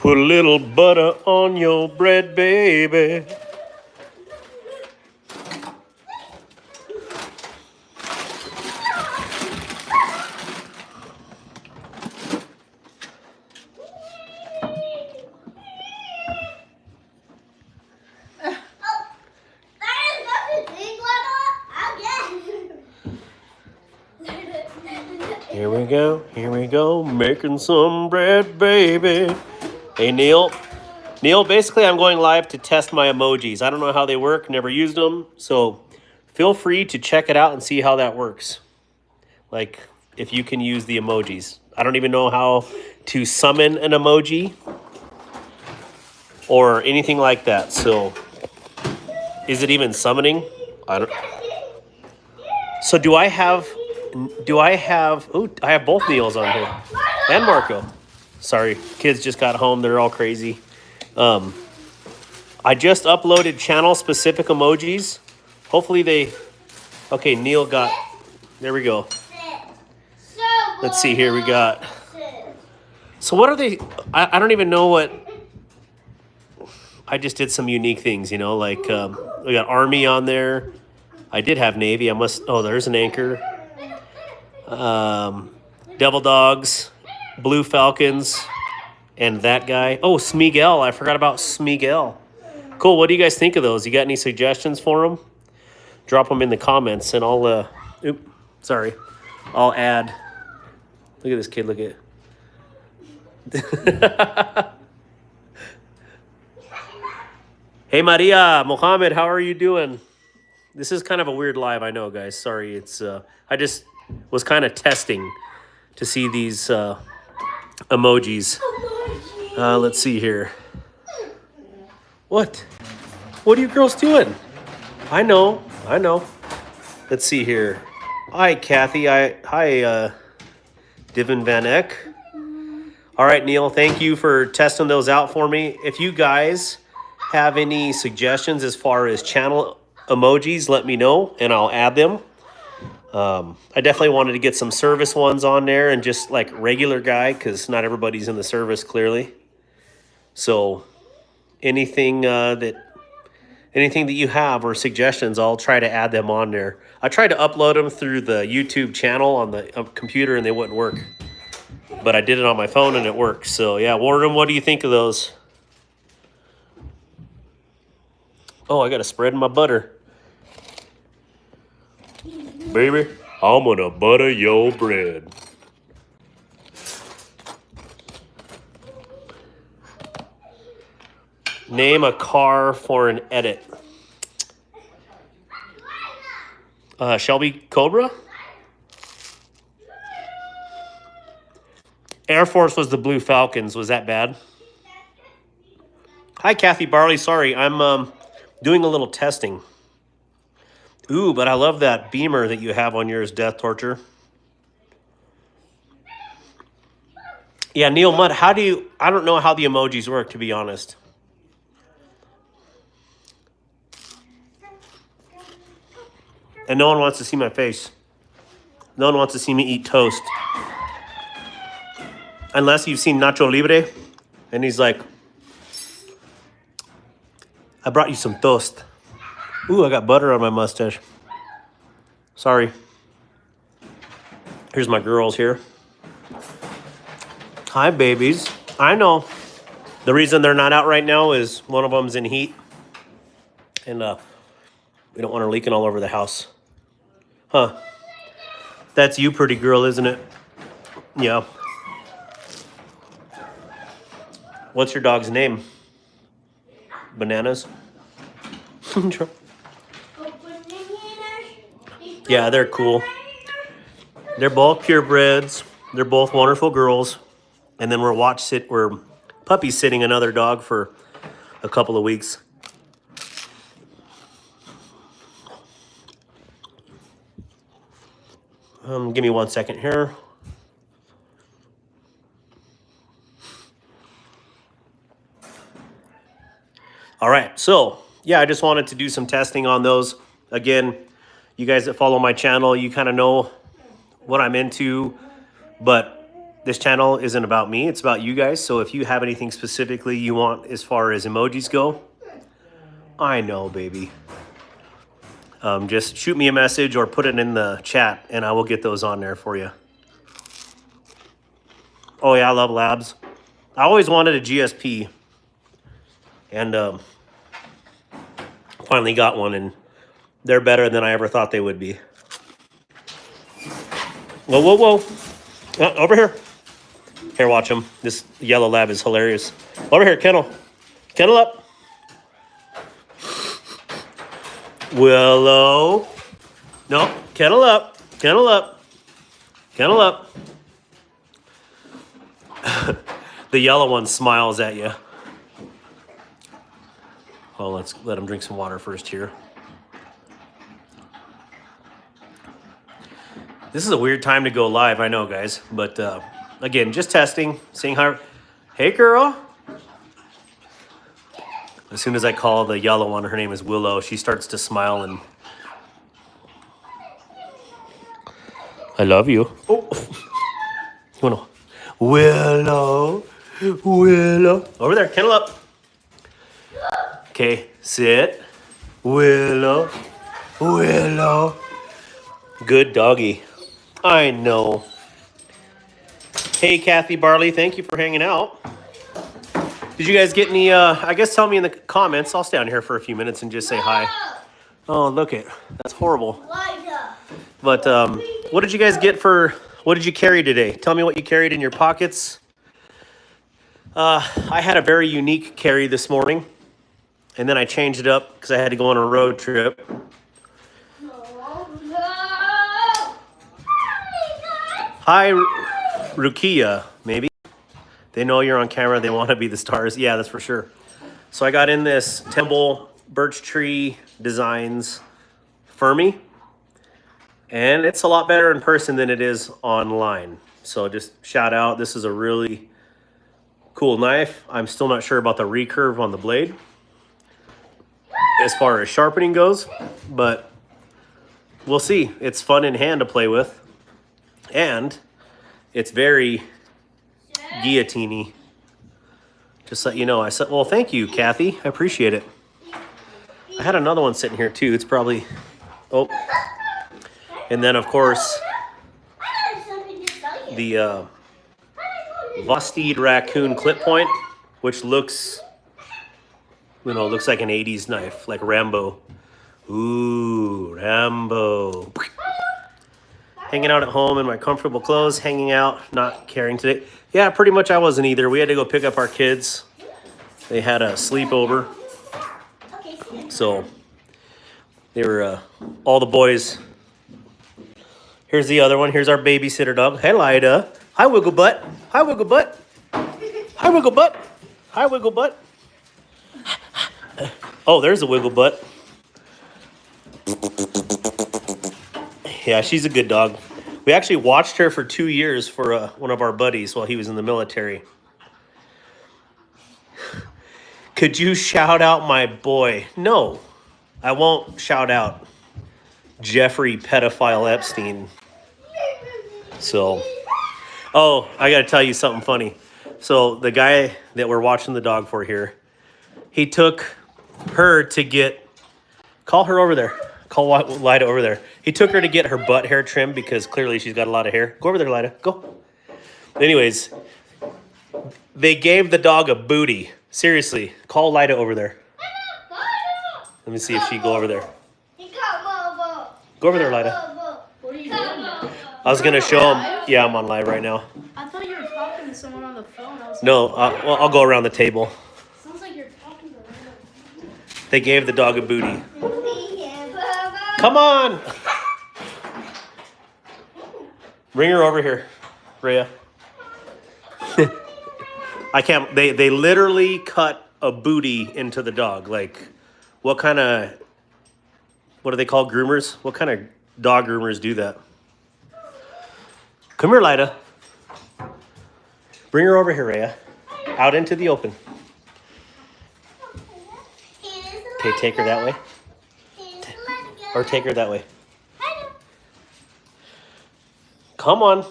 Put a little butter on your bread, baby. Here we go, making some bread, baby. Hey, Neil. Neil, basically I'm going live to test my emojis. I don't know how they work, never used them, so feel free to check it out and see how that works. Like, if you can use the emojis. I don't even know how to summon an emoji or anything like that, so is it even summoning? I don't. So do I have, oh, I have both Neils on here. And Marco. Sorry, kids just got home. They're all crazy. I just uploaded channel-specific emojis. Hopefully they, okay, Neil got, there we go. Let's see here, we got, so what are they, I don't even know what, I just did some unique things, you know, like we got Army on there. I did have Navy. I must, oh, there's an anchor. Devil Dogs, Blue Falcons, and that guy. Oh, Smeagol. I forgot about Smeagol. Cool. What do you guys think of those? You got any suggestions for them? Drop them in the comments, and I'll, I'll add. Look at this kid. Look at it. Hey, Maria, Mohammed, how are you doing? This is kind of a weird live, I know, guys. Sorry, it's I just was kind of testing to see these emojis. Let's see here. What? What are you girls doing? I know. Let's see here. Hi, Kathy. Hi, Divin Van Eck. All right, Neil, thank you for testing those out for me. If you guys have any suggestions as far as channel emojis, let me know and I'll add them. I definitely wanted to get some service ones on there and just like regular guy, because not everybody's in the service clearly. So anything that you have or suggestions, I'll try to add them on there. I tried to upload them through the YouTube channel on the computer and they wouldn't work, but I did it on my phone and it works. So yeah, Warren, what do you think of those? Oh, I got to spread my butter. Baby, I'm gonna butter your bread. Name a car for an edit. Shelby Cobra? Air Force was the Blue Falcons. Was that bad? Hi, Kathy Barley. Sorry, I'm doing a little testing. Ooh, but I love that beamer that you have on yours, Death Torture. Yeah, Neil Mudd, how do you... I don't know how the emojis work, to be honest. And no one wants to see my face. No one wants to see me eat toast. Unless you've seen Nacho Libre, and he's like, I brought you some toast. Ooh, I got butter on my mustache. Sorry. Here's my girls here. Hi, babies. I know. The reason they're not out right now is one of them's in heat. And we don't want her leaking all over the house. Huh. That's you, pretty girl, isn't it? Yeah. What's your dog's name? Bananas? Yeah, they're cool. They're both purebreds. They're both wonderful girls. And then we're puppy sitting another dog for a couple of weeks. Give me 1 second here. All right, so yeah, I just wanted to do some testing on those. Again, you guys that follow my channel, you kind of know what I'm into, but this channel isn't about me, it's about you guys. So if you have anything specifically you want as far as emojis go, I know, baby. Just shoot me a message or put it in the chat and I will get those on there for you. Oh yeah, I love labs. I always wanted a GSP and finally got one, and they're better than I ever thought they would be. Whoa, whoa, whoa. Over here. Here, watch him. This yellow lab is hilarious. Over here, kennel. Kennel up. Willow. No, kennel up. Kennel up. Kennel up. The yellow one smiles at you. Oh, let's let him drink some water first here. This is a weird time to go live, I know, guys. But again, just testing, seeing how... Hey, girl. As soon as I call the yellow one, her name is Willow, she starts to smile and... I love you. Oh. Willow. Willow. Willow. Over there, kennel up. Okay, sit. Willow. Willow. Good doggy. I know. Hey, Kathy Barley, thank you for hanging out. Did you guys get any, I guess tell me in the comments. I'll stay on here for a few minutes and just say hi. Oh, look it. That's horrible. But what did you guys get for, what did you carry today? Tell me what you carried in your pockets. I had a very unique carry this morning. And then I changed it up because I had to go on a road trip. Hi, Rukia, maybe. They know you're on camera. They want to be the stars. Yeah, that's for sure. So I got in this Temple Birch Tree Designs Fermi. And it's a lot better in person than it is online. So just shout out. This is a really cool knife. I'm still not sure about the recurve on the blade as far as sharpening goes, but we'll see. It's fun in hand to play with. And it's very guillotine-y. Just let you know. I said, well, thank you, Kathy. I appreciate it. I had another one sitting here too. It's probably, oh. And then of course, the Vosteed Raccoon clip point, which looks, you know, looks like an 80s knife, like Rambo. Ooh, Rambo. Hanging out at home in my comfortable clothes, hanging out, not caring today. Yeah, pretty much I wasn't either. We had to go pick up our kids. They had a sleepover. So they were all the boys. Here's the other one. Here's our babysitter dog. Hey, Lida. Hi, Wiggle Butt. Hi, Wiggle Butt. Hi, Wiggle Butt. Hi, Wiggle Butt. Oh, there's a Wiggle Butt. Yeah, she's a good dog. We actually watched her for 2 years for one of our buddies while he was in the military. Could you shout out my boy? No, I won't shout out Jeffrey Pedophile Epstein. So, oh, I got to tell you something funny. So the guy that we're watching the dog for here, he took her to get, call her over there. Call Lida over there. He took her to get her butt hair trimmed because clearly she's got a lot of hair. Go over there, Lida. Go. Anyways, they gave the dog a booty. Seriously, call Lida over there. Let me see if she go over there. Go over there, Lida. What are you doing? I was going to show him. Yeah, I'm on live right now. thought you were talking to someone on the phone. No, well, I'll go around the table. Sounds like you're talking to them. They gave the dog a booty. Come on. Bring her over here, Rhea. I can't, they literally cut a booty into the dog. Like, what kind of, what do they call groomers? What kind of dog groomers do that? Come here, Lida. Bring her over here, Rhea. Out into the open. Okay, take her that way. Or take her that way. Come on.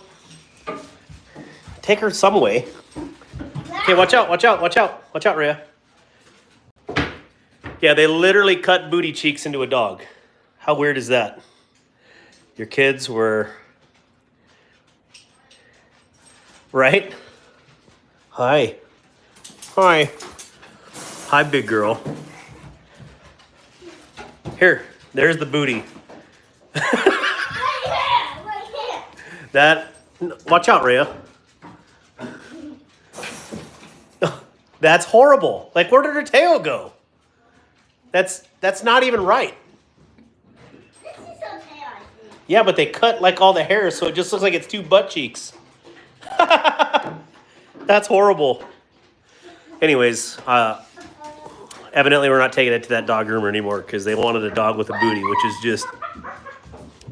take her some way. Okay, watch out, watch out, watch out. Watch out, Rhea. Yeah, they literally cut booty cheeks into a dog. How weird is that? Your kids were... Right? Hi. Hi. Hi, big girl. Here, there's the booty. That... Watch out, Rhea. That's horrible. Like, where did her tail go? That's not even right. This is okay, I think. Yeah, but they cut like all the hair, so it just looks like it's two butt cheeks. That's horrible. Anyways, evidently we're not taking it to that dog groomer anymore because they wanted a dog with a booty, which is just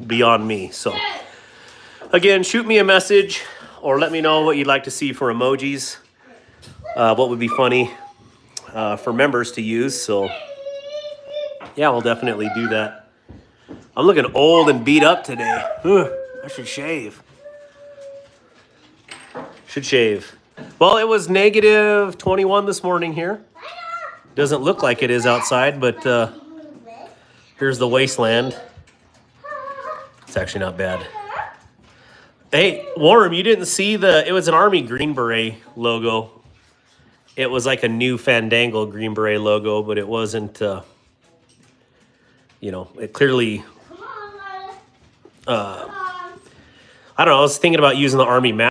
beyond me. So, again, shoot me a message or let me know what you'd like to see for emojis. What would be funny for members to use. So, yeah, we'll definitely do that. I'm looking old and beat up today. Ugh, I should shave. Should shave. Well, it was negative 21 this morning here. Doesn't look like it is outside, but here's the wasteland. It's actually not bad. Hey, Warren, you didn't see it was an Army Green Beret logo. It was like a new Fandangle Green Beret logo, but it wasn't, it clearly, I don't know, I was thinking about using the Army map.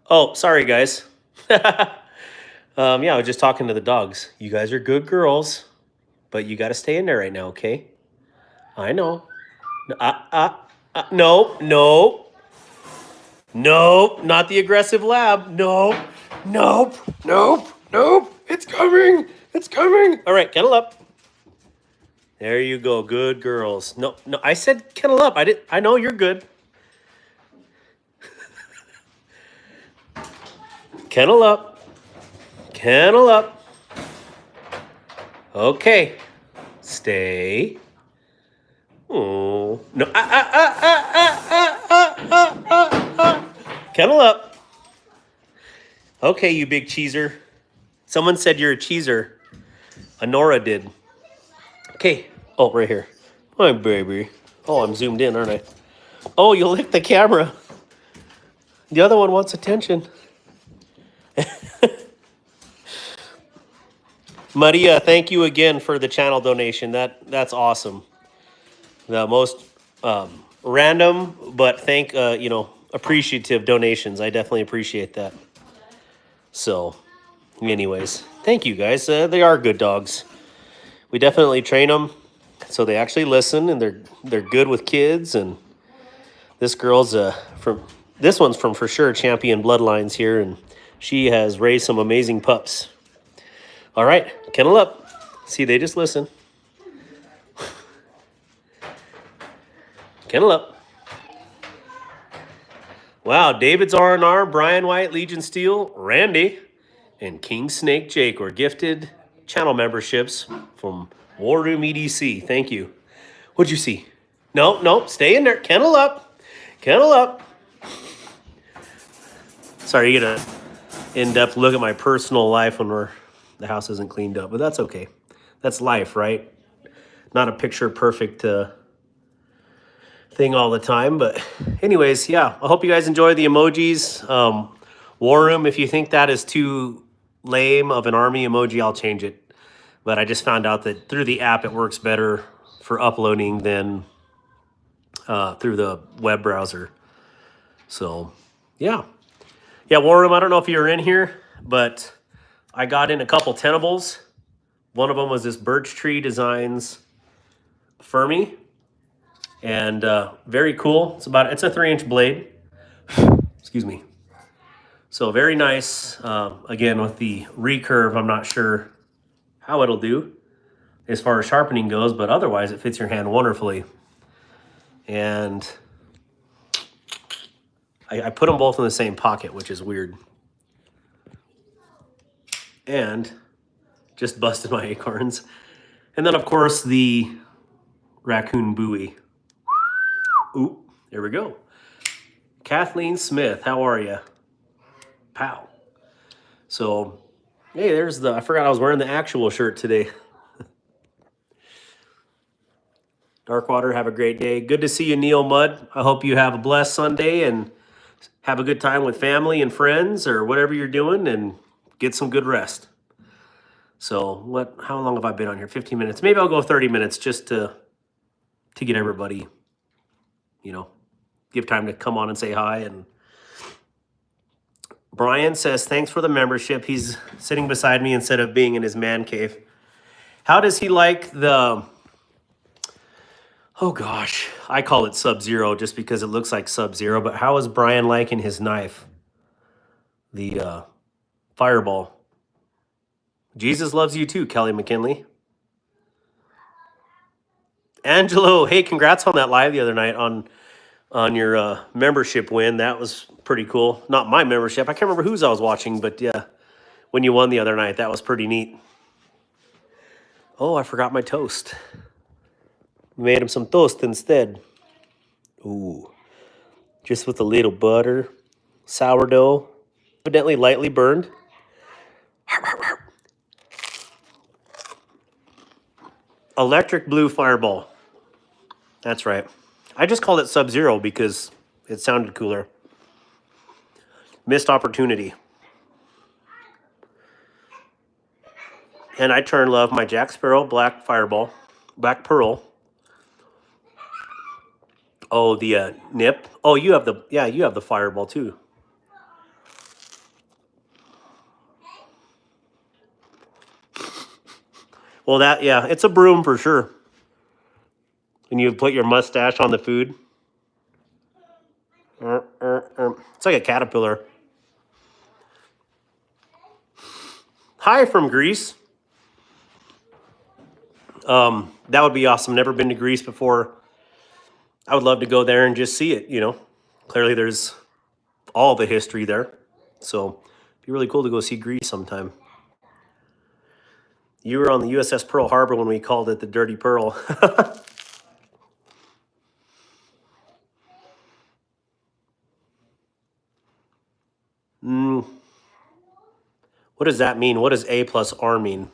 Oh, sorry, guys. Yeah, I was just talking to the dogs. You guys are good girls, but you got to stay in there right now, okay? I know. No, no. Nope, not the aggressive lab. Nope, nope, nope, nope. It's coming. It's coming. All right, kennel up. There you go. Good girls. No, no, I said kennel up. I know you're good. Kennel up. Kennel up. Okay. Stay. Oh, no. Kennel up. Okay, you big cheeser. Someone said you're a cheeser. Honora did. Okay. Oh, right here. My baby. Oh, I'm zoomed in, aren't I? Oh, you licked the camera. The other one wants attention. Maria, thank you again for the channel donation. That's awesome. The most random, but appreciative donations. I definitely appreciate that. So, anyways, thank you guys. They are good dogs. We definitely train them so they actually listen, and they're good with kids. And this girl's this one's from for sure Champion Bloodlines here, and she has raised some amazing pups. All right, kennel up. See, they just listen. Kennel up. Wow, David's R&R, Brian White, Legion Steel, Randy, and King Snake Jake were gifted channel memberships from War Room EDC. Thank you. What'd you see? No, stay in there. Kennel up. Kennel up. Sorry, you get an in-depth look at my personal life when the house isn't cleaned up, but that's okay. That's life, right? Not a picture perfect thing all the time, but anyways, yeah, I hope you guys enjoy the emojis. War Room, if you think that is too lame of an army emoji, I'll change it. But I just found out that through the app, it works better for uploading than through the web browser. So, yeah. Yeah, War Room, I don't know if you're in here, but I got in a couple tenables. One of them was this Birch Tree Designs Fermi, and very cool. It's a 3-inch blade. Excuse me. So very nice. Again, with the recurve, I'm not sure how it'll do as far as sharpening goes, but otherwise it fits your hand wonderfully. And I put them both in the same pocket, which is weird. And just busted my acorns. And then, of course, the raccoon buoy. Ooh, there we go. Kathleen Smith, how are you? Pow. So, hey, there's I forgot I was wearing the actual shirt today. Darkwater, have a great day. Good to see you, Neil Mudd. I hope you have a blessed Sunday and have a good time with family and friends or whatever you're doing, and get some good rest. So how long have I been on here? 15 minutes. Maybe I'll go 30 minutes just to get everybody, give time to come on and say hi. And Brian says, thanks for the membership. He's sitting beside me instead of being in his man cave. How does he like the, oh gosh, I call it Sub-Zero just because it looks like Sub-Zero, but how is Brian liking his knife? The Fireball. Jesus loves you too, Kelly McKinley. Angelo, hey, congrats on that live the other night on your membership win. That was pretty cool. Not my membership. I can't remember whose I was watching, but yeah, when you won the other night, that was pretty neat. Oh, I forgot my toast. Made him some toast instead. Ooh, just with a little butter, sourdough, evidently lightly burned. Electric blue Fireball. That's right. I just called it Sub-Zero because it sounded cooler. Missed opportunity. And I love my Jack Sparrow Black Fireball, Black Pearl. Oh, the nip. Oh, you have the Fireball too. Well, it's a broom for sure. And you put your mustache on the food. It's like a caterpillar. Hi from Greece. That would be awesome. Never been to Greece before. I would love to go there and just see it, Clearly there's all the history there. So it'd be really cool to go see Greece sometime. You were on the USS Pearl Harbor when we called it the Dirty Pearl. What does that mean? What does A plus R mean?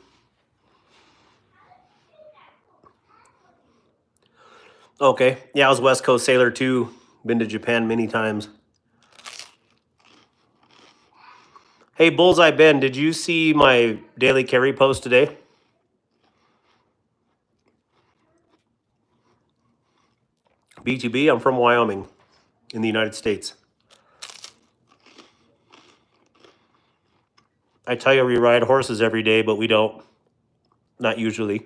Okay. Yeah, I was West Coast sailor too. Been to Japan many times. Hey, Bullseye Ben, did you see my daily carry post today? B2B, I'm from Wyoming in the United States. I tell you, we ride horses every day, but we don't. Not usually.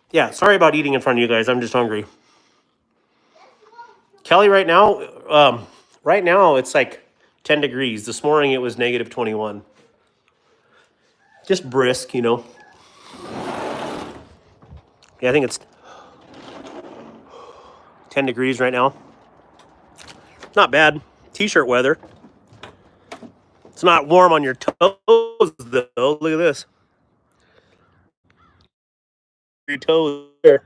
Yeah, sorry about eating in front of you guys. I'm just hungry. Kelly, right now it's like 10 degrees. This morning it was negative 21. Just brisk, Yeah, I think it's 10 degrees right now. Not bad. T-shirt weather. It's not warm on your toes, though. Look at this. Your toes there.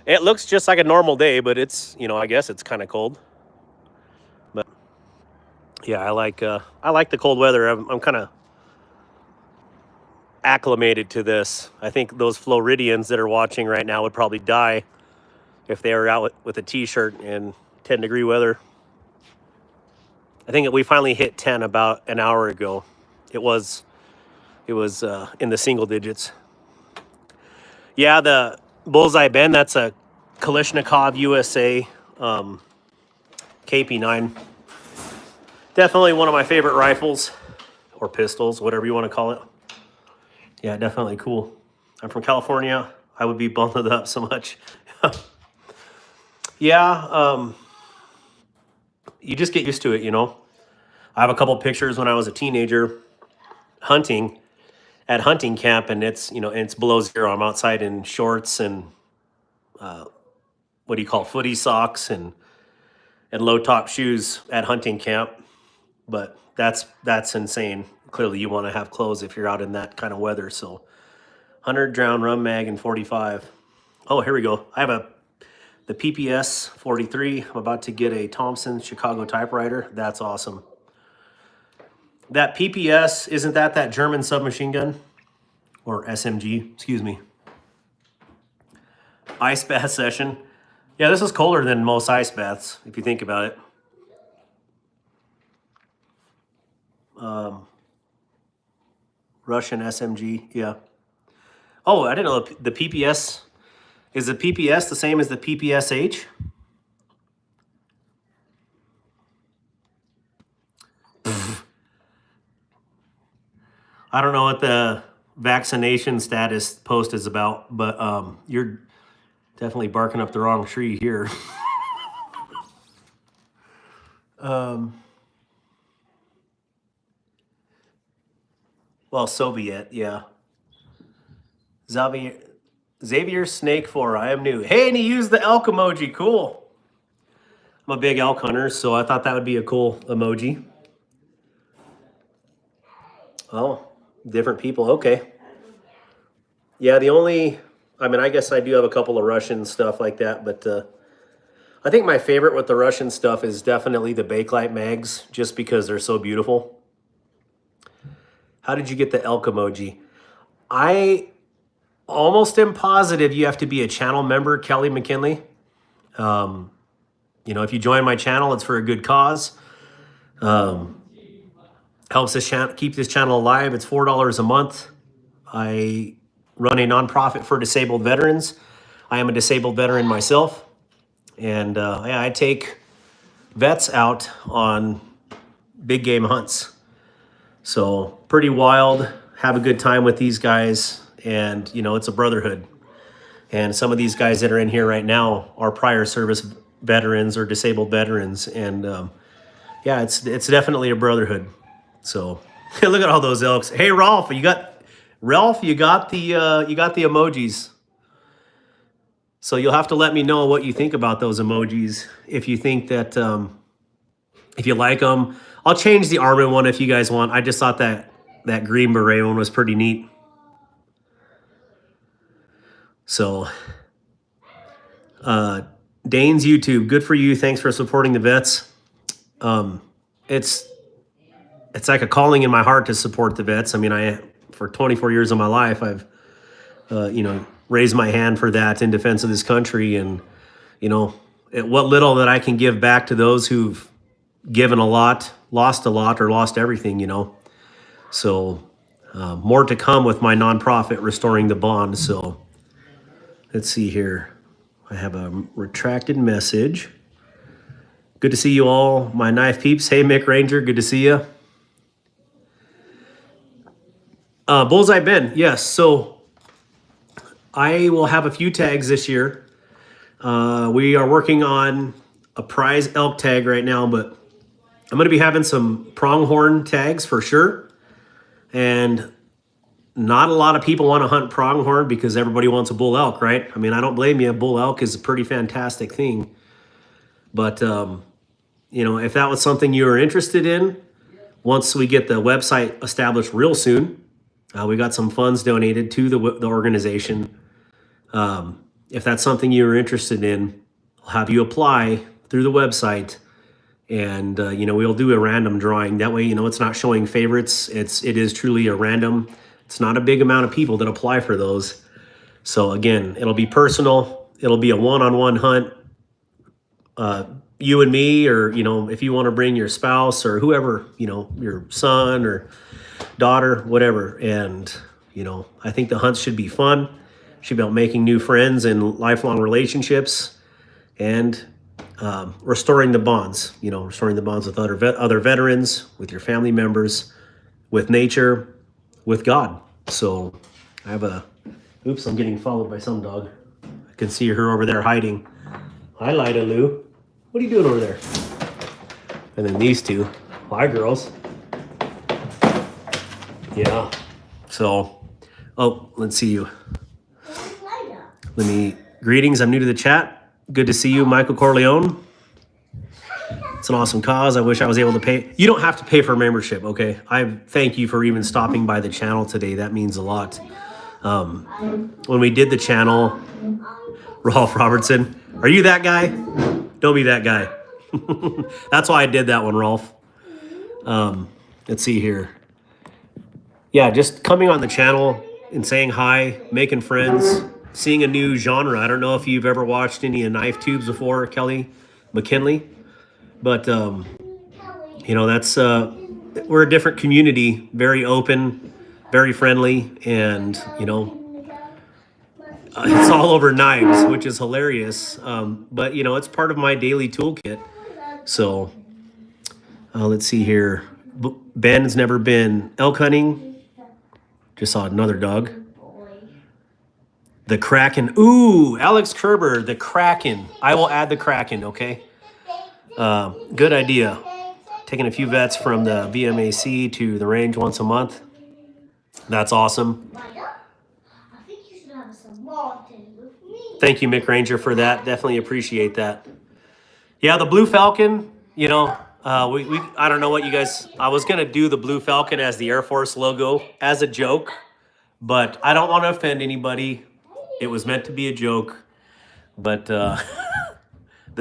It looks just like a normal day, but it's, I guess it's kind of cold. But yeah, I like the cold weather. I'm kind of acclimated to this. I think those Floridians that are watching right now would probably die if they were out with a T-shirt in 10-degree weather. I think we finally hit 10 about an hour ago. It was in the single digits. Yeah, the Bullseye Ben, that's a Kalashnikov USA KP9. Definitely one of my favorite rifles or pistols, whatever you want to call it. Yeah, definitely cool. I'm from California. I would be bundled up so much. Yeah, you just get used to it, you know. I have a couple pictures when I was a teenager hunting at hunting camp, and it's below zero. I'm outside in shorts and what do you call footy socks and low top shoes at hunting camp. But that's insane. Clearly, you want to have clothes if you're out in that kind of weather. So, 100 round rum mag and 45. Oh, here we go. I have the PPS 43. I'm about to get a Thompson Chicago typewriter. That's awesome. That PPS, isn't that German submachine gun? Or SMG, excuse me. Ice bath session. Yeah, this is colder than most ice baths, if you think about it. Russian SMG, yeah. Oh, I didn't know the PPS. Is the PPS the same as the PPSH? I don't know what the vaccination status post is about, but you're definitely barking up the wrong tree here. Well, Soviet, yeah. Xavier Snake 4, I am new. Hey, and he used the elk emoji, cool. I'm a big elk hunter, so I thought that would be a cool emoji. Oh, different people, okay. Yeah, I guess I do have a couple of Russian stuff like that, but I think my favorite with the Russian stuff is definitely the Bakelite mags, just because they're so beautiful. How did you get the elk emoji? I almost am positive you have to be a channel member, Kelly McKinley. If you join my channel, it's for a good cause. Helps this keep this channel alive. It's $4 a month. I run a nonprofit for disabled veterans. I am a disabled veteran myself, and I take vets out on big game hunts. So pretty wild. Have a good time with these guys, and it's a brotherhood. And some of these guys that are in here right now are prior service veterans or disabled veterans, and it's definitely a brotherhood. So look at all those elks. Hey Rolf, you got the emojis. So you'll have to let me know what you think about those emojis. If you think that if you like them, I'll change the armor one if you guys want. I just thought that green beret one was pretty neat. So Dane's YouTube, good for you. Thanks for supporting the vets. It's like a calling in my heart to support the vets. I mean, for 24 years of my life, I've raised my hand for that in defense of this country, and what little that I can give back to those who've given a lot, lost a lot, or lost everything. So more to come with my nonprofit, Restoring the Bond. So let's see here. I have a retracted message. Good to see you all, my knife peeps. Hey, Mick Ranger, good to see you. Bullseye Ben, yes. So I will have a few tags this year. We are working on a prize elk tag right now, but I'm going to be having some pronghorn tags for sure. And not a lot of people want to hunt pronghorn because everybody wants a bull elk, right? I mean, I don't blame you. Bull elk is a pretty fantastic thing. But, if that was something you were interested in, once we get the website established real soon, we got some funds donated to the organization. If that's something you're interested in, I'll have you apply through the website, and we'll do a random drawing. That way, it's not showing favorites. It is truly a random. It's not a big amount of people that apply for those. So again, it'll be personal. It'll be a one-on-one hunt. You and me, or if you want to bring your spouse or whoever, your son or daughter, whatever. And I think the hunts should be fun. Should be about making new friends and lifelong relationships. And restoring the bonds. You know, restoring the bonds with other veterans, with your family members, with nature, with God. So I have a. Oops, I'm getting followed by some dog. I can see her over there hiding. Hi, Lida Lou. What are you doing over there? And then these two. Hi, girls. Yeah. So, oh, let's see you. Let me. Greetings. I'm new to the chat. Good to see you, Michael Corleone. It's an awesome cause. I wish I was able to pay. You don't have to pay for membership, okay? I thank you for even stopping by the channel today. That means a lot. When we did the channel, Rolf Robertson, are you that guy? Don't be that guy. That's why I did that one, Rolf. Let's see here. Yeah, just coming on the channel and saying hi, making friends, seeing a new genre. I don't know if you've ever watched any of Knife Tubes before, Kelly McKinley, but you know, that's we're a different community, very open, very friendly, and you know, it's all over knives, which is hilarious. But you know, it's part of my daily toolkit. So let's see here. Ben's never been elk hunting. Just saw another dog. The Kraken. Ooh, Alex Kerber, the Kraken. I will add the Kraken, okay? Good idea. Taking a few vets from the VMAC to the range once a month. That's awesome. Thank you, Mick Ranger, for that. Definitely appreciate that. Yeah, the Blue Falcon, you know, I don't know what you guys, I was going to do the Blue Falcon as the Air Force logo as a joke, but I don't want to offend anybody. It was meant to be a joke, but the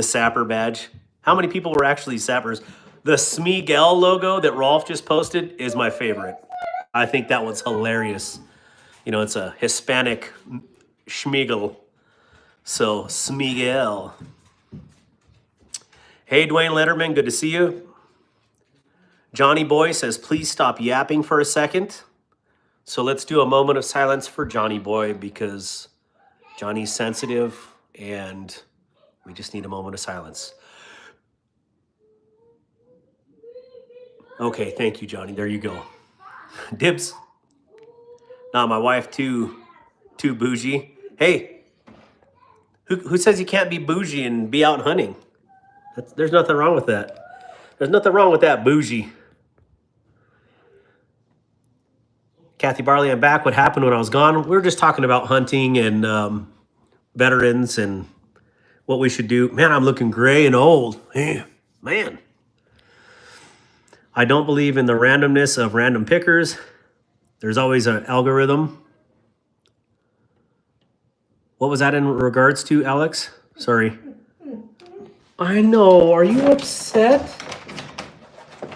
sapper badge. How many people were actually sappers? The Smeagol logo that Rolf just posted is my favorite. I think that one's hilarious. You know, it's a Hispanic Schmiegel. So, Smeagol. Hey, Dwayne Letterman, good to see you. Johnny Boy says, please stop yapping for a second. So let's do a moment of silence for Johnny Boy because Johnny's sensitive and we just need a moment of silence. Okay, thank you, Johnny. There you go. Dibs. Nah, my wife too bougie. Hey, who says you can't be bougie and be out hunting? There's nothing wrong with that. There's nothing wrong with that bougie. Kathy Barley, I'm back. What happened when I was gone? We were just talking about hunting and veterans and what we should do. Man, I'm looking gray and old. Man. I don't believe in the randomness of random pickers. There's always an algorithm. What was that in regards to, Alex? Sorry. I know. Are you upset?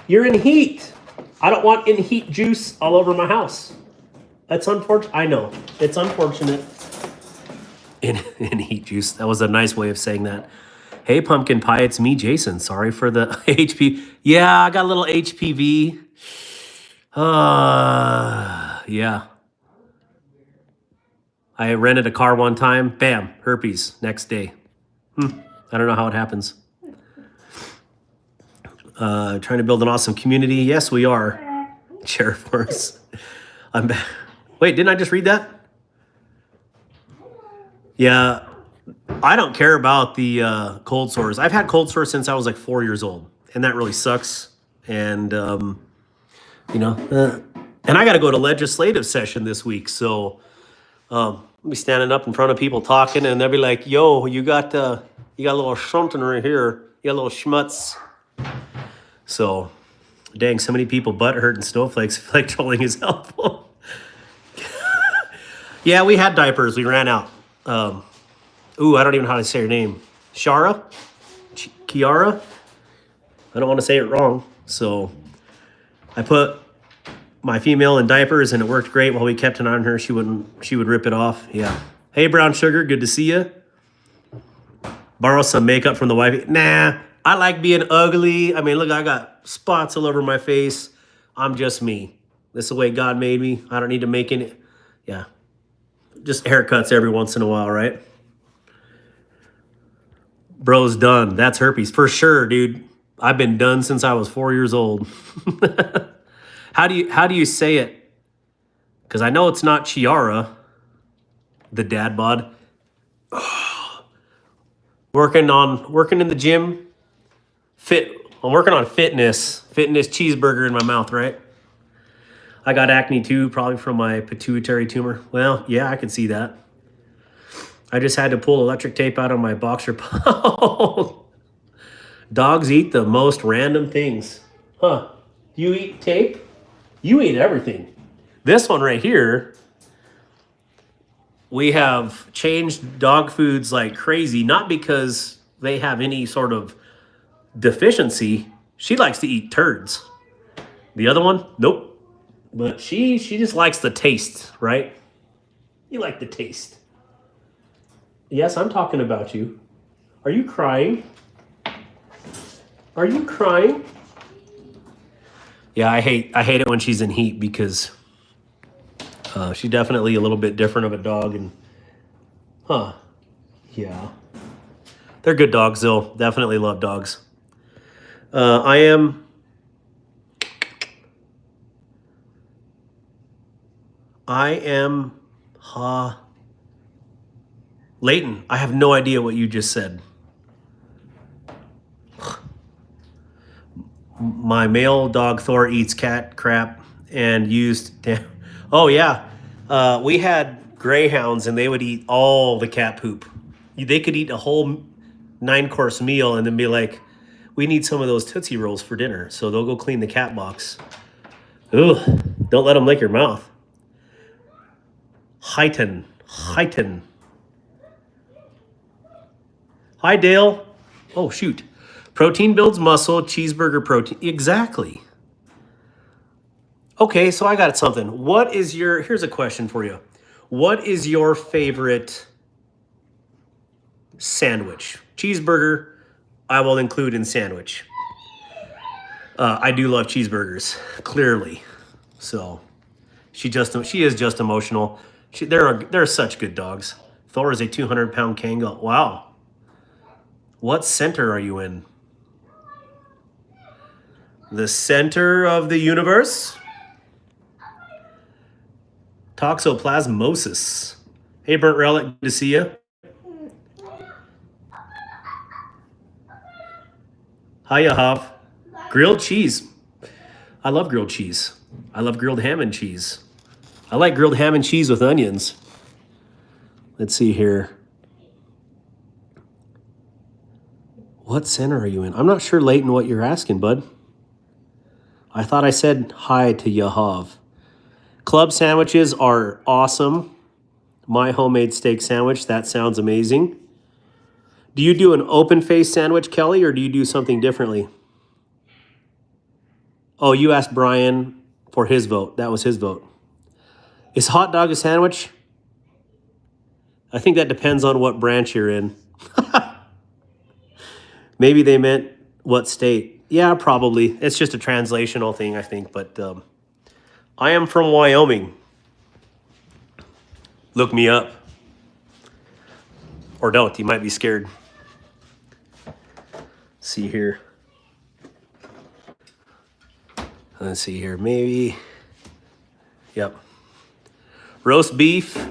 You're in heat. I don't want in heat juice all over my house. That's unfortunate. I know. It's unfortunate. In heat juice. That was a nice way of saying that. Hey, pumpkin pie. It's me, Jason. Sorry for the HP. Yeah, I got a little HPV. Yeah. I rented a car one time. Bam. Herpes. Next day. I don't know how it happens. Trying to build an awesome community. Yes, we are. Sheriff Force. I'm back. Wait, didn't I just read that? Yeah. I don't care about the cold sores. I've had cold sores since I was like 4 years old. And that really sucks. And, you know, and I got to go to legislative session this week. So I'll be standing up in front of people talking and they'll be like, yo, you got a little something right here. You got a little schmutz. So, dang, so many people butt hurt and snowflakes like trolling is helpful. Yeah, we had diapers. We ran out. I don't even know how to say her name. Shara? Kiara? I don't want to say it wrong. So, I put my female in diapers and it worked great. While we kept it on her, she would rip it off. Yeah. Hey, Brown Sugar, good to see you. Borrow some makeup from the wife. Nah, I like being ugly. I mean, look, I got spots all over my face. I'm just me. This is the way God made me. I don't need to make any. Yeah. Just haircuts every once in a while, right? Bro's done. That's herpes for sure, dude. I've been done since I was 4 years old. How do you say it? Because I know it's not Chiara, the dad bod. Working in the gym. I'm working on fitness cheeseburger in my mouth, right? I got acne too, probably from my pituitary tumor. Well, yeah, I could see that. I just had to pull electric tape out of my boxer. Dogs eat the most random things. Huh? You eat tape? You eat everything. This one right here, we have changed dog foods like crazy, not because they have any sort of deficiency. She likes to eat turds. The other one, nope. But she just likes the taste, right? You like the taste. Yes, I'm talking about you. Are you crying? Are you crying? Yeah, I hate it when she's in heat because she's definitely a little bit different of a dog. And yeah, they're good dogs though. Definitely love dogs. I am Leighton. I have no idea what you just said. My male dog Thor eats cat crap and used. Oh yeah, we had greyhounds and they would eat all the cat poop. They could eat a whole 9-course meal and then be like, "We need some of those Tootsie Rolls for dinner." So they'll go clean the cat box. Ooh, don't let them lick your mouth. Heighten. Hi, Dale. Oh, shoot. Protein builds muscle, cheeseburger protein. Exactly. Okay, so I got something. Here's a question for you. What is your favorite sandwich? Cheeseburger, I will include in sandwich. I do love cheeseburgers, clearly. So she is just emotional. They're such good dogs. Thor is a 200-pound Kangal. Wow. What center are you in? The center of the universe? Toxoplasmosis. Hey, Burnt Relic, good to see you. Hiya, Hop. Grilled cheese. I love grilled cheese. I love grilled ham and cheese. I like grilled ham and cheese with onions. Let's see here. What center are you in? I'm not sure, Leighton, what you're asking, bud. I thought I said hi to Yahav. Club sandwiches are awesome. My homemade steak sandwich, that sounds amazing. Do you do an open face sandwich, Kelly, or do you do something differently? Oh, you asked Brian for his vote. That was his vote. Is hot dog a sandwich? I think that depends on what branch you're in. Maybe they meant what state. Yeah, probably. It's just a translational thing, I think. But I am from Wyoming. Look me up. Or don't. You might be scared. See here. Let's see here. Maybe. Yep. Roast beef,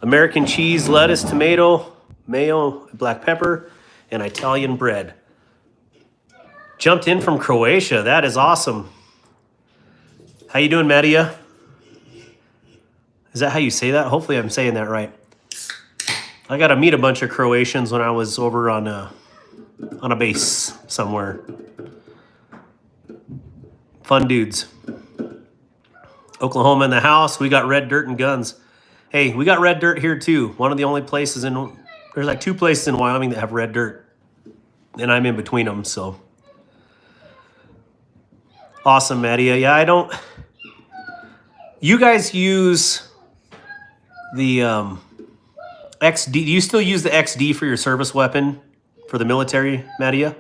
American cheese, lettuce, tomato, mayo, black pepper, and Italian bread. Jumped in from Croatia. That is awesome. How you doing, Madia? Is that how you say that? Hopefully I'm saying that right. I got to meet a bunch of Croatians when I was over on a base somewhere. Fun dudes. Oklahoma in the house. We got red dirt and guns. Hey, we got red dirt here too. One of the only places there's like 2 places in Wyoming that have red dirt. And I'm in between them, so. Awesome, Madia. Yeah, you guys use the XD. Do you still use the XD for your service weapon for the military, Madia?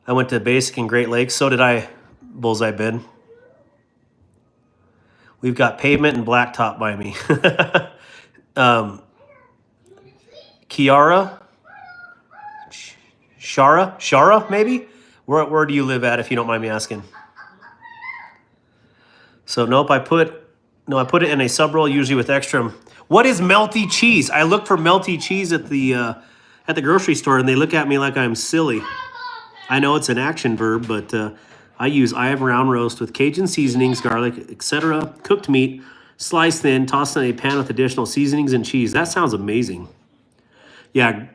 I went to basic in Great Lakes. So did I, Bullseye Ben. We've got pavement and blacktop by me. Kiara, Shara, maybe? Where do you live at, if you don't mind me asking? So nope, I put it in a sub roll, usually with extra. What is melty cheese? I look for melty cheese at the grocery store, and they look at me like I'm silly. I know it's an action verb, but I have round roast with Cajun seasonings, garlic, etc. Cooked meat, sliced thin, tossed in a pan with additional seasonings and cheese. That sounds amazing. Yeah,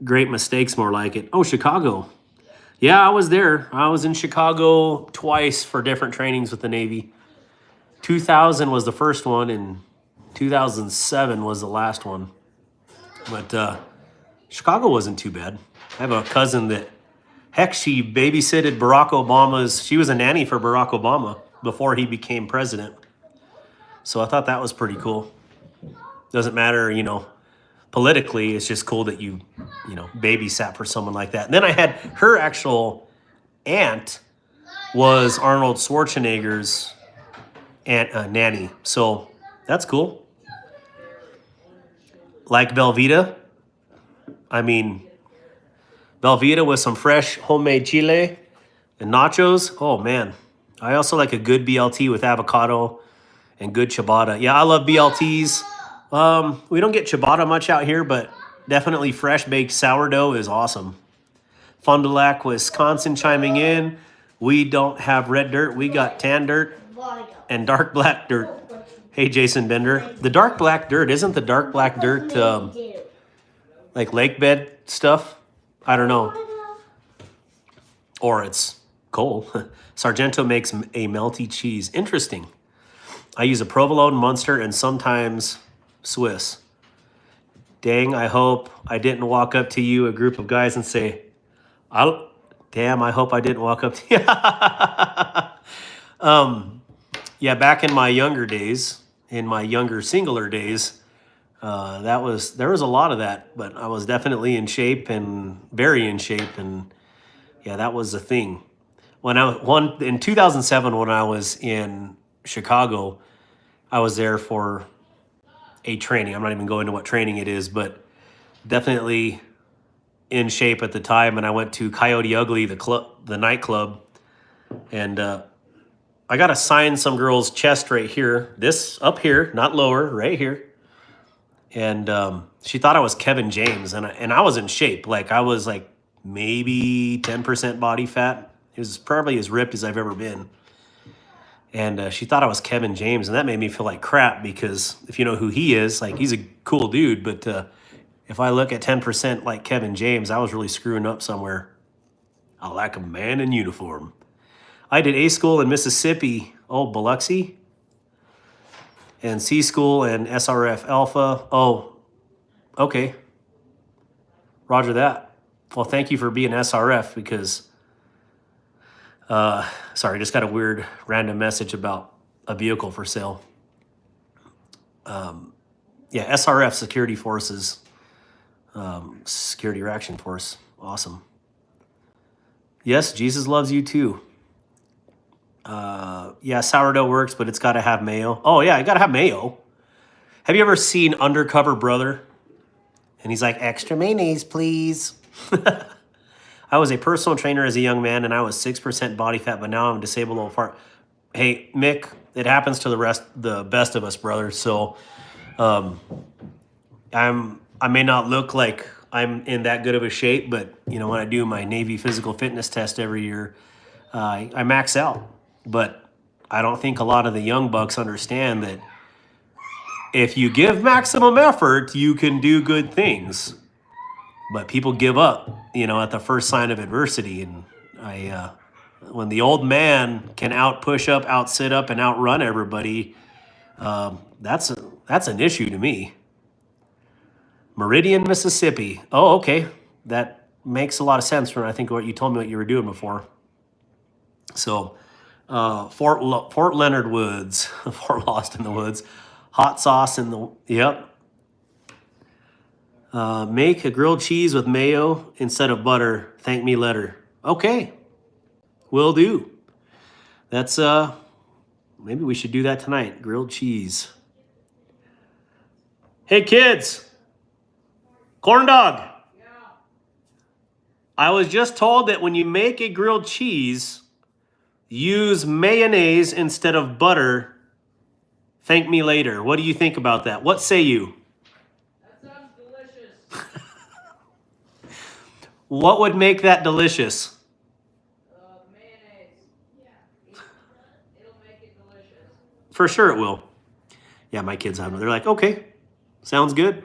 great mistakes, more like it. Oh, Chicago. Yeah, I was there. I was in Chicago twice for different trainings with the Navy. 2000 was the first one, and 2007 was the last one. But Chicago wasn't too bad. I have a cousin that, heck, she babysitted Barack Obama's. She was a nanny for Barack Obama before he became president. So I thought that was pretty cool. Doesn't matter, politically. It's just cool that you babysat for someone like that. And then I had her actual aunt was Arnold Schwarzenegger's nanny. So that's cool. Like Velveeta. I mean, Velveeta with some fresh homemade chile and nachos. Oh, man. I also like a good BLT with avocado and good ciabatta. Yeah, I love BLTs. We don't get ciabatta much out here, but definitely fresh baked sourdough is awesome. Fond du Lac, Wisconsin chiming in. We don't have red dirt. We got tan dirt and dark black dirt. Hey, Jason Bender. The dark black dirt, isn't the dark black dirt like lake bed stuff? I don't know. Or it's coal. Sargento makes a melty cheese. Interesting. I use a provolone, Munster, and sometimes Swiss. Dang, I hope I didn't walk up to you, a group of guys, and say, I hope I didn't walk up to you. Yeah, back in my younger days, in my younger singular days, there was a lot of that, but I was definitely in shape and very in shape, and yeah, that was a thing. In 2007, when I was in Chicago, I was there for a training. I'm not even going to what training it is, but definitely in shape at the time. And I went to Coyote Ugly, the nightclub, and I got to sign some girl's chest right here. This up here, not lower, right here. And she thought I was Kevin James, and I was in shape. Like I was like maybe 10% body fat. It was probably as ripped as I've ever been. And she thought I was Kevin James, and that made me feel like crap because if you know who he is, like he's a cool dude, but if I look at 10% like Kevin James, I was really screwing up somewhere. I like a man in uniform. I did A school in Mississippi, Biloxi, and C school and SRF Alpha. Oh, okay. Roger that. Well, thank you for being SRF because, sorry, just got a weird random message about a vehicle for sale. Yeah, SRF, Security Forces, Security Reaction Force. Awesome. Yes, Jesus loves you too. Yeah, sourdough works, but it's got to have mayo. Oh, yeah, you got to have mayo. Have you ever seen Undercover Brother? And he's like, extra mayonnaise, please. I was a personal trainer as a young man, and I was 6% body fat, but now I'm disabled old fart. Hey, Mick, it happens to the best of us, brother. So I may not look like I'm in that good of a shape, but when I do my Navy physical fitness test every year, I max out. But I don't think a lot of the young bucks understand that if you give maximum effort, you can do good things. But people give up, at the first sign of adversity. And when the old man can out push up, out sit up, and outrun everybody, that's an issue to me. Meridian, Mississippi. Oh, okay. That makes a lot of sense from I think what you told me what you were doing before. So, Fort Leonard Woods, Fort Lost in the Woods, hot sauce in the yep. Make a grilled cheese with mayo instead of butter. Thank me later. Okay, will do. That's maybe we should do that tonight. Grilled cheese. Hey kids, corn dog. I was just told that when you make a grilled cheese, use mayonnaise instead of butter. Thank me later. What do you think about that? What say you? That sounds delicious. What would make that delicious? Mayonnaise. Yeah. It'll make it delicious. For sure it will. Yeah, my kids have them. They're like, okay, sounds good.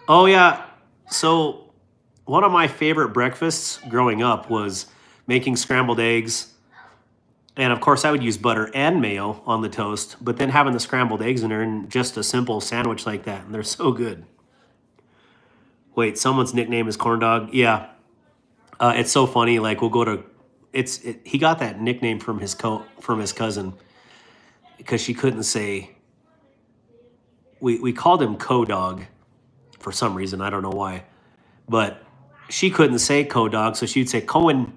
Oh, yeah. So, one of my favorite breakfasts growing up was making scrambled eggs. And of course, I would use butter and mayo on the toast, but then having the scrambled eggs in there and just a simple sandwich like that. And they're so good. Wait, someone's nickname is Corn Dog? Yeah. It's so funny. Like, we'll go to. He got that nickname from his cousin because she couldn't say. We called him Co-Dog for some reason. I don't know why. But she couldn't say Co-Dog, so she'd say corn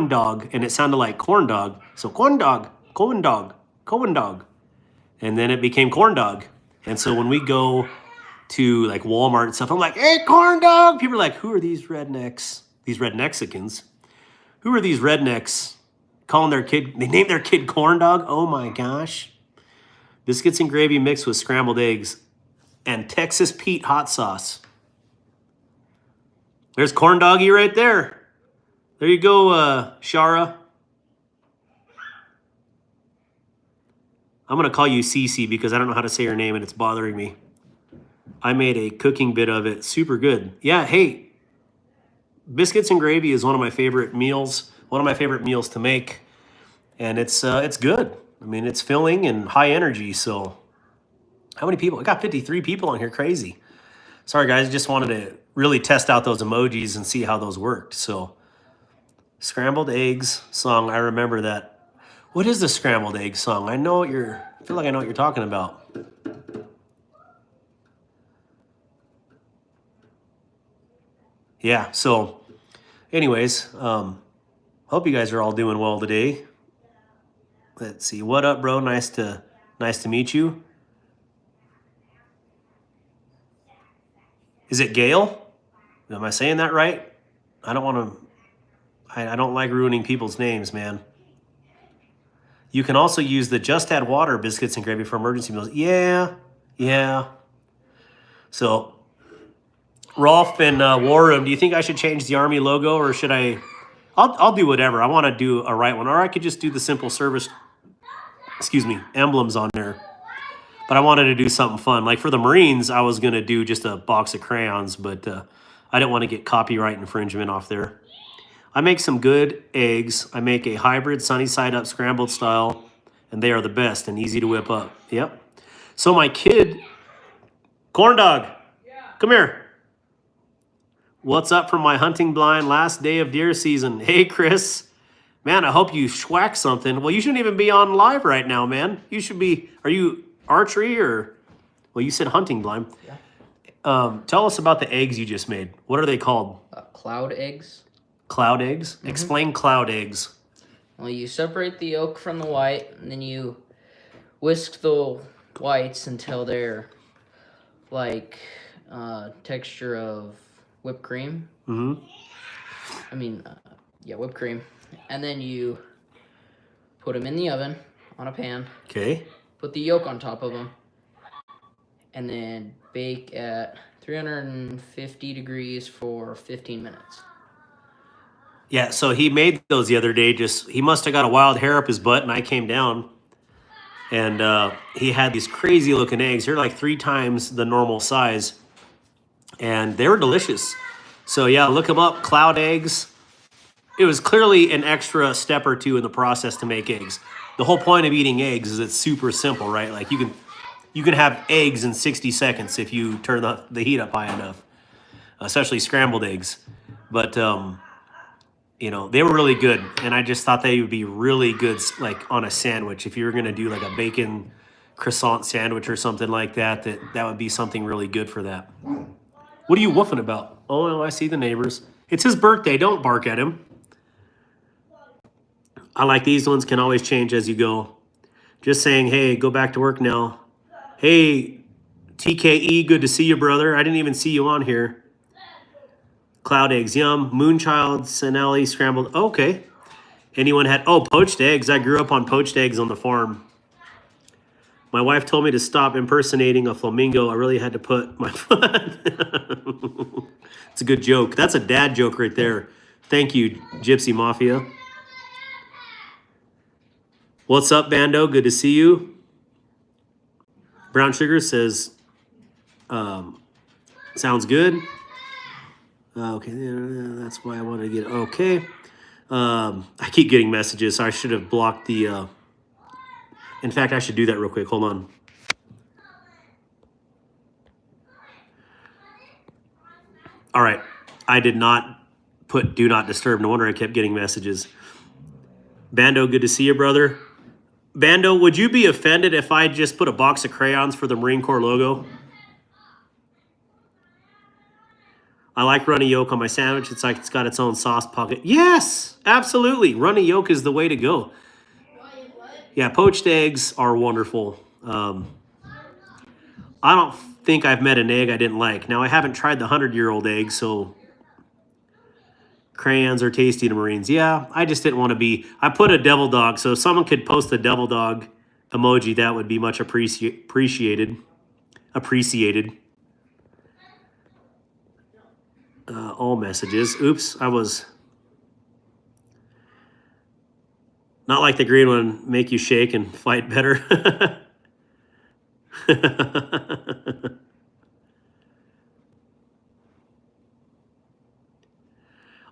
dog, and it sounded like corn dog. So corn dog, corn dog, corn dog. And then it became corn dog. And so when we go to like Walmart and stuff, I'm like, hey, corn dog. People are like, who are these rednecks? These red Mexicans. Who are these rednecks calling their kid? They named their kid corn dog. Oh my gosh. Biscuits and gravy mixed with scrambled eggs and Texas Pete hot sauce. There's corn doggy right there. There you go, Shara. I'm going to call you Cece because I don't know how to say her name and it's bothering me. I made a cooking bit of it. Super good. Yeah, hey, biscuits and gravy is one of my favorite meals. One of my favorite meals to make. And it's good. I mean, it's filling and high energy. So how many people? I got 53 people on here. Crazy. Sorry, guys. I just wanted to really test out those emojis and see how those worked. So scrambled eggs song. I remember that. What is the scrambled egg song? I feel like I know what you're talking about. Yeah. So anyways, hope you guys are all doing well today. Let's see. What up, bro? Nice to meet you. Is it Gail? Am I saying that right? I don't like ruining people's names, man. You can also use the just add water biscuits and gravy for emergency meals. Yeah. So, Rolf and War Room, do you think I should change the Army logo or should I? I'll do whatever. I want to do a right one. Or I could just do the simple service, emblems on there. But I wanted to do something fun. Like for the Marines, I was going to do just a box of crayons, but I didn't want to get copyright infringement off there. I make some good eggs. I make a hybrid sunny side up scrambled style, and they are the best and easy to whip up. Yep. So my kid, Corn Dog, come here. What's up from my hunting blind last day of deer season? Hey, Chris. Man, I hope you schwack something. Well, you shouldn't even be on live right now, man. You should be, are you archery or, well, you said hunting blind. Yeah. Tell us about the eggs you just made. What are they called? Cloud eggs. Cloud eggs? Mm-hmm. Explain cloud eggs. Well, you separate the yolk from the white, and then you whisk the whites until they're like texture of whipped cream. Mm-hmm. Whipped cream. And then you put them in the oven on a pan. Okay. Put the yolk on top of them. And then bake at 350 degrees for 15 minutes. Yeah, so he made those the other day. He must have got a wild hair up his butt, and I came down. And he had these crazy looking eggs. They're like 3 times the normal size. And they were delicious. So yeah, look them up, cloud eggs. It was clearly an extra step or two in the process to make eggs. The whole point of eating eggs is it's super simple, right? Like you can have eggs in 60 seconds if you turn the heat up high enough, especially scrambled eggs. But they were really good, and I just thought they would be really good, like on a sandwich. If you were gonna do like a bacon croissant sandwich or something like that, that would be something really good for that. What are you woofing about? Oh no, I see the neighbors. It's his birthday. Don't bark at him. I like these ones. Can always change as you go. Just saying, hey, go back to work now. Hey, TKE, good to see you, brother. I didn't even see you on here. Cloud eggs, yum. Moonchild, Senelli, scrambled. Okay. Anyone had, oh, poached eggs. I grew up on poached eggs on the farm. My wife told me to stop impersonating a flamingo. I really had to put my foot. It's a good joke. That's a dad joke right there. Thank you, Gypsy Mafia. What's up, Bando? Good to see you. Brown Sugar says, sounds good. Okay, that's why I wanted to get, okay. I keep getting messages, so I should have blocked the, in fact, I should do that real quick. Hold on. All right. I did not put do not disturb. No wonder I kept getting messages. Bando, good to see you, brother. Bando, would you be offended if I just put a box of crayons for the Marine Corps logo? I like runny yolk on my sandwich. It's like it's got its own sauce pocket. Yes, absolutely. Runny yolk is the way to go. Yeah, poached eggs are wonderful. I don't think I've met an egg I didn't like. Now, I haven't tried the 100-year-old egg, so crayons are tasty to Marines. Yeah, I just didn't want to be. I put a devil dog, so if someone could post a devil dog emoji, that would be much appreciated. All messages. Oops, I was not like the green one. Make you shake and fight better.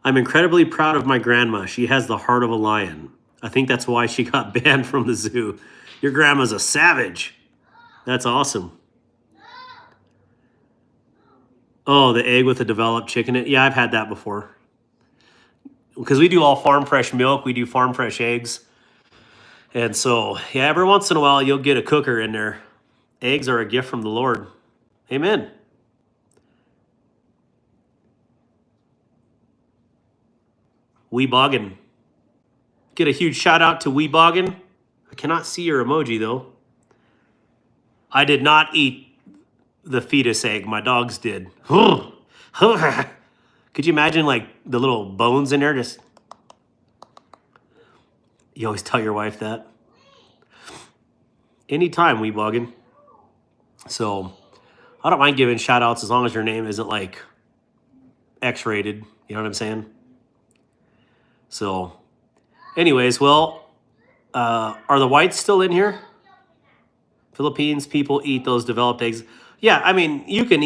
I'm incredibly proud of my grandma. She has the heart of a lion. I think that's why she got banned from the zoo. Your grandma's a savage. That's awesome. Oh, the egg with the developed chicken in it. Yeah, I've had that before. Because we do all farm fresh milk. We do farm fresh eggs. And so, yeah, every once in a while, you'll get a cooker in there. Eggs are a gift from the Lord. Amen. Wee Boggin. Get a huge shout out to Wee Boggin. I cannot see your emoji, though. I did not eat the fetus egg. My dogs did. Could you imagine, like, the little bones in there? Just, you always tell your wife that. Anytime, Wee Boggin. So, I don't mind giving shout outs as long as your name isn't, like, X-rated. You know what I'm saying? So, anyways, well, are the whites still in here? Philippines people eat those developed eggs. Yeah, I mean, you can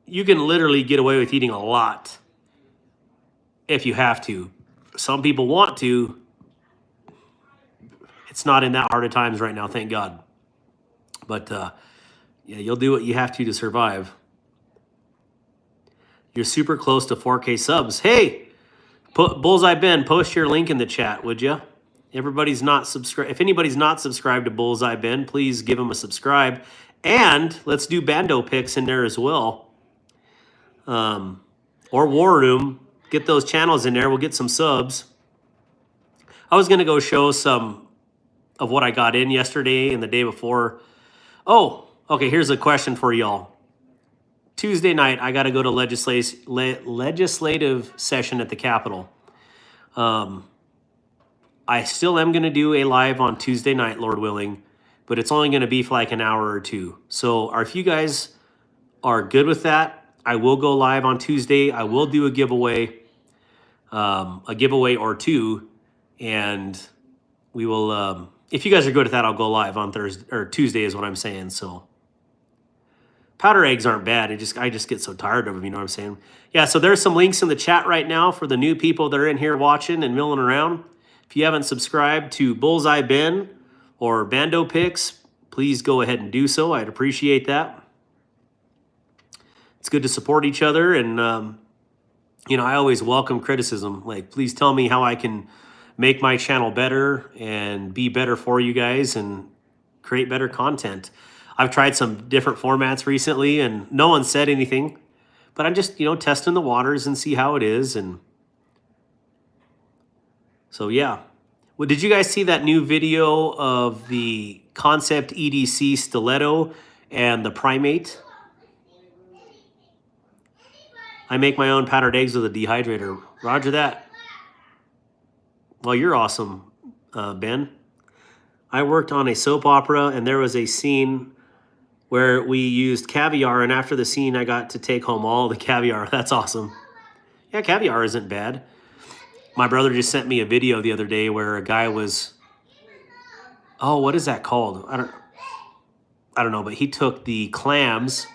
literally get away with eating a lot if you have to. Some people want to. It's not in that hard of times right now, thank God. But, yeah, you'll do what you have to survive. You're super close to 4K subs. Hey! Bullseye Ben, post your link in the chat, would you? Everybody's not subscribed. If anybody's not subscribed to Bullseye Ben, please give them a subscribe. And let's do Bando picks in there as well. Or War Room. Get those channels in there. We'll get some subs. I was going to go show some of what I got in yesterday and the day before. Oh, okay, here's a question for y'all. Tuesday night, I got to go to legislative session at the Capitol. I still am going to do a live on Tuesday night, Lord willing, but it's only going to be for like an hour or two. So if you guys are good with that, I will go live on Tuesday. I will do a giveaway or two, and we will. If you guys are good at that, I'll go live on Thursday or Tuesday, is what I'm saying. So. Powder eggs aren't bad. I just get so tired of them, you know what I'm saying? Yeah, so there's some links in the chat right now for the new people that are in here watching and milling around. If you haven't subscribed to Bullseye Ben or Bando Picks, please go ahead and do so. I'd appreciate that. It's good to support each other, and you know, I always welcome criticism. Like, please tell me how I can make my channel better and be better for you guys and create better content. I've tried some different formats recently, and no one said anything. But I'm just, you know, testing the waters and see how it is. And so, yeah. Well, did you guys see that new video of the Concept EDC Stiletto and the Primate? I make my own powdered eggs with a dehydrator. Roger that. Well, you're awesome, Ben. I worked on a soap opera, and there was a scene where we used caviar, and after the scene, I got to take home all the caviar. That's awesome. Yeah, caviar isn't bad. My brother just sent me a video the other day where a guy was, oh, what is that called? I don't know, but he took the clams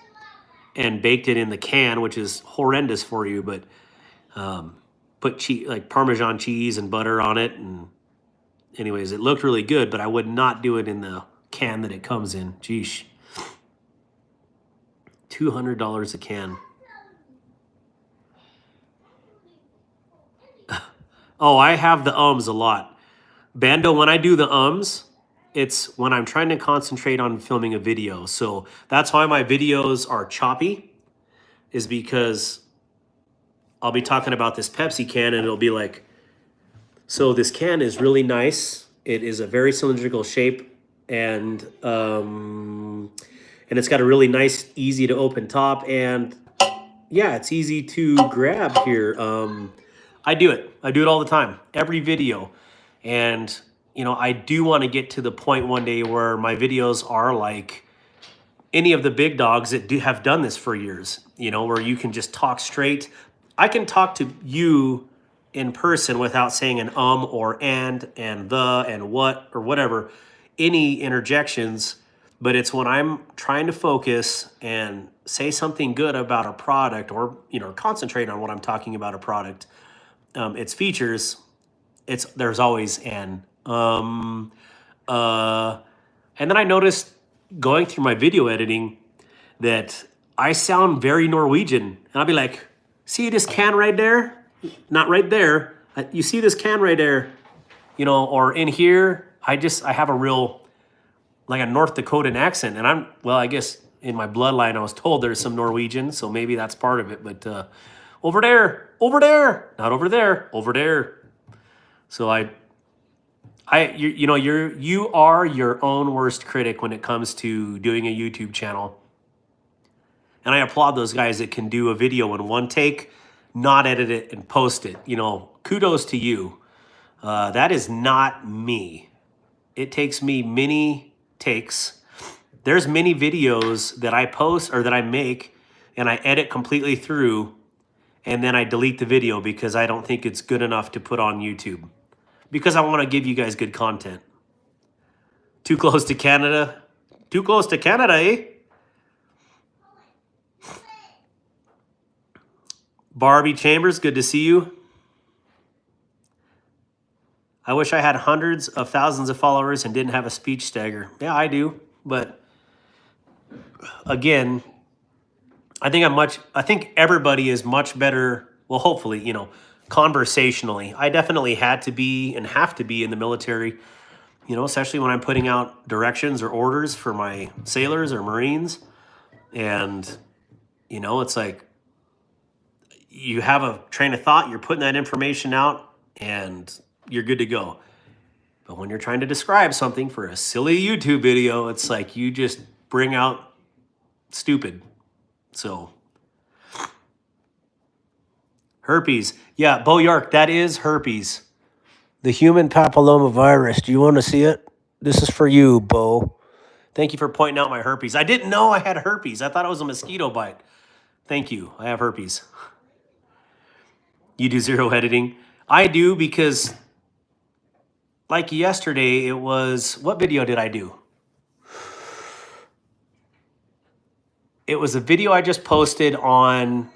and baked it in the can, which is horrendous for you, but put cheese, like Parmesan cheese and butter on it. And anyways, it looked really good, but I would not do it in the can that it comes in. Geesh. $200 a can. Oh, I have the ums a lot. Bando, when I do the ums, it's when I'm trying to concentrate on filming a video. So that's why my videos are choppy, is because I'll be talking about this Pepsi can and it'll be like, so this can is really nice. It is a very cylindrical shape, and it's got a really nice, easy to open top, and yeah, it's easy to grab here. I do it. I do it all the time, every video. And, you know, I do want to get to the point one day where my videos are like any of the big dogs that do have done this for years, you know, where you can just talk straight. I can talk to you in person without saying an or and the and what or whatever, any interjections. But it's when I'm trying to focus and say something good about a product, or, you know, concentrate on what I'm talking about a product, its features, there's always an and then I noticed going through my video editing that I sound very Norwegian, and I'll be like, see this can right there? Not right there. You see this can right there, you know, or in here. I have a real, like a North Dakotan accent, and I guess in my bloodline I was told there's some Norwegian, so maybe that's part of it. But over there, not over there, over there. So you are your own worst critic when it comes to doing a YouTube channel. And I applaud those guys that can do a video in one take, not edit it and post it. You know, kudos to you. That is not me. It takes me many takes. There's many videos that I post or that I make and I edit completely through, and then I delete the video because I don't think it's good enough to put on YouTube, because I want to give you guys good content. Too close to Canada? Too close to Canada, eh? Barbie Chambers, good to see you. I wish I had hundreds of thousands of followers and didn't have a speech stagger. Yeah, I do. But again, I think everybody is much better. Well, hopefully, you know, conversationally. I definitely had to be and have to be in the military, you know, especially when I'm putting out directions or orders for my sailors or Marines. And, you know, it's like you have a train of thought, you're putting that information out, and you're good to go. But when you're trying to describe something for a silly YouTube video, it's like you just bring out stupid. So, herpes. Yeah, Bo York, that is herpes. The human papillomavirus. Do you want to see it? This is for you, Bo. Thank you for pointing out my herpes. I didn't know I had herpes. I thought it was a mosquito bite. Thank you. I have herpes. You do zero editing? I do, because like yesterday, it was, what video did I do? It was a video I just posted on,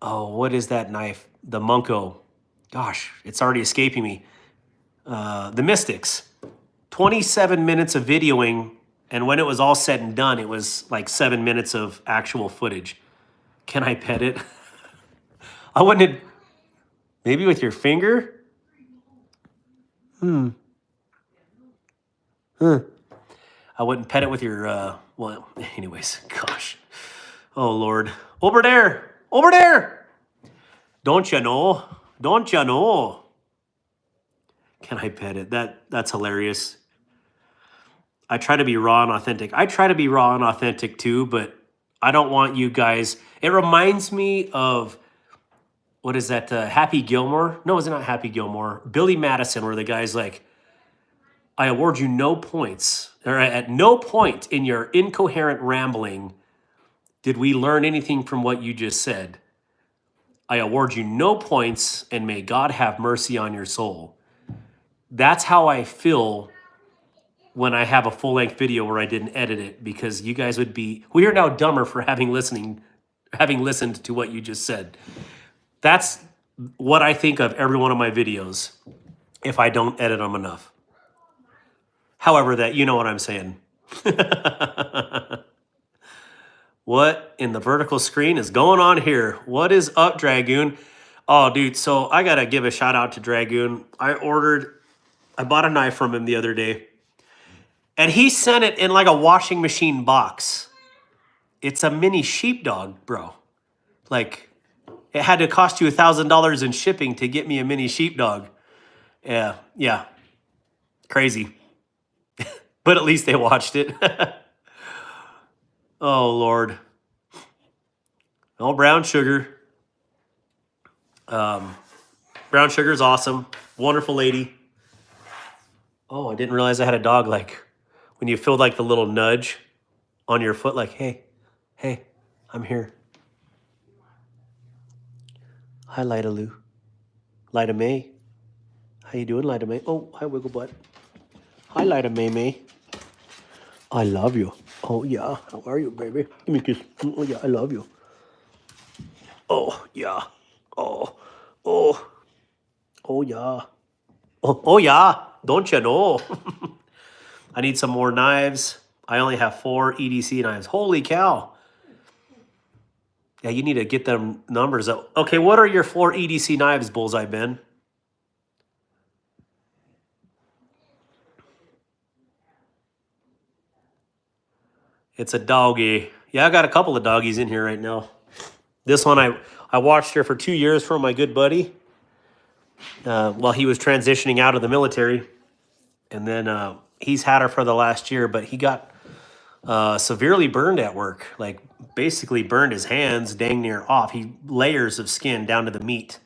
oh, what is that knife? The Munko. Gosh, it's already escaping me. The Mystics. 27 minutes of videoing, and when it was all said and done, it was like 7 minutes of actual footage. Can I pet it? I wouldn't. Maybe with your finger? I wouldn't pet it with your, well, anyways, gosh. Oh, Lord. Over there! Over there! Don't you know? Don't you know? Can I pet it? That's hilarious. I try to be raw and authentic. I try to be raw and authentic too, but I don't want you guys. It reminds me of, what is that? Happy Gilmore? No, is it not Happy Gilmore? Billy Madison, where the guy's like, I award you no points, or at no point in your incoherent rambling did we learn anything from what you just said. I award you no points, and may God have mercy on your soul. That's how I feel when I have a full length video where I didn't edit it, because you guys would be, we are now dumber for having listened to what you just said. That's what I think of every one of my videos if I don't edit them enough. However, that, you know what I'm saying. What in the vertical screen is going on here? What is up, Dragoon? Oh, dude, so I gotta give a shout out to Dragoon. I bought a knife from him the other day, and he sent it in like a washing machine box. It's a mini sheepdog, bro. Like, it had to cost you $1,000 in shipping to get me a mini sheepdog. Yeah, crazy. But at least they watched it. Oh, Lord. Oh, brown sugar. Brown sugar is awesome. Wonderful lady. Oh, I didn't realize I had a dog. Like, when you feel like the little nudge on your foot, like, hey, I'm here. Hi, Lida Lou. Lida May. How you doing, Lida May? Oh, hi, Wiggle Butt. Hi, Lida May May. I love you. Oh, yeah. How are you, baby? Give me a kiss. Oh, yeah, I love you. Oh, yeah. Oh, yeah. Oh, yeah. Don't you know? I need some more knives. I only have 4 EDC knives. Holy cow. Yeah, you need to get them numbers up. Okay, what are your 4 EDC knives, Bullseye Ben? It's a doggy. Yeah, I got a couple of doggies in here right now. This one, I watched her for 2 years for my good buddy while he was transitioning out of the military. And then he's had her for the last year, but he got severely burned at work. Like, basically burned his hands dang near off. He layers of skin down to the meat.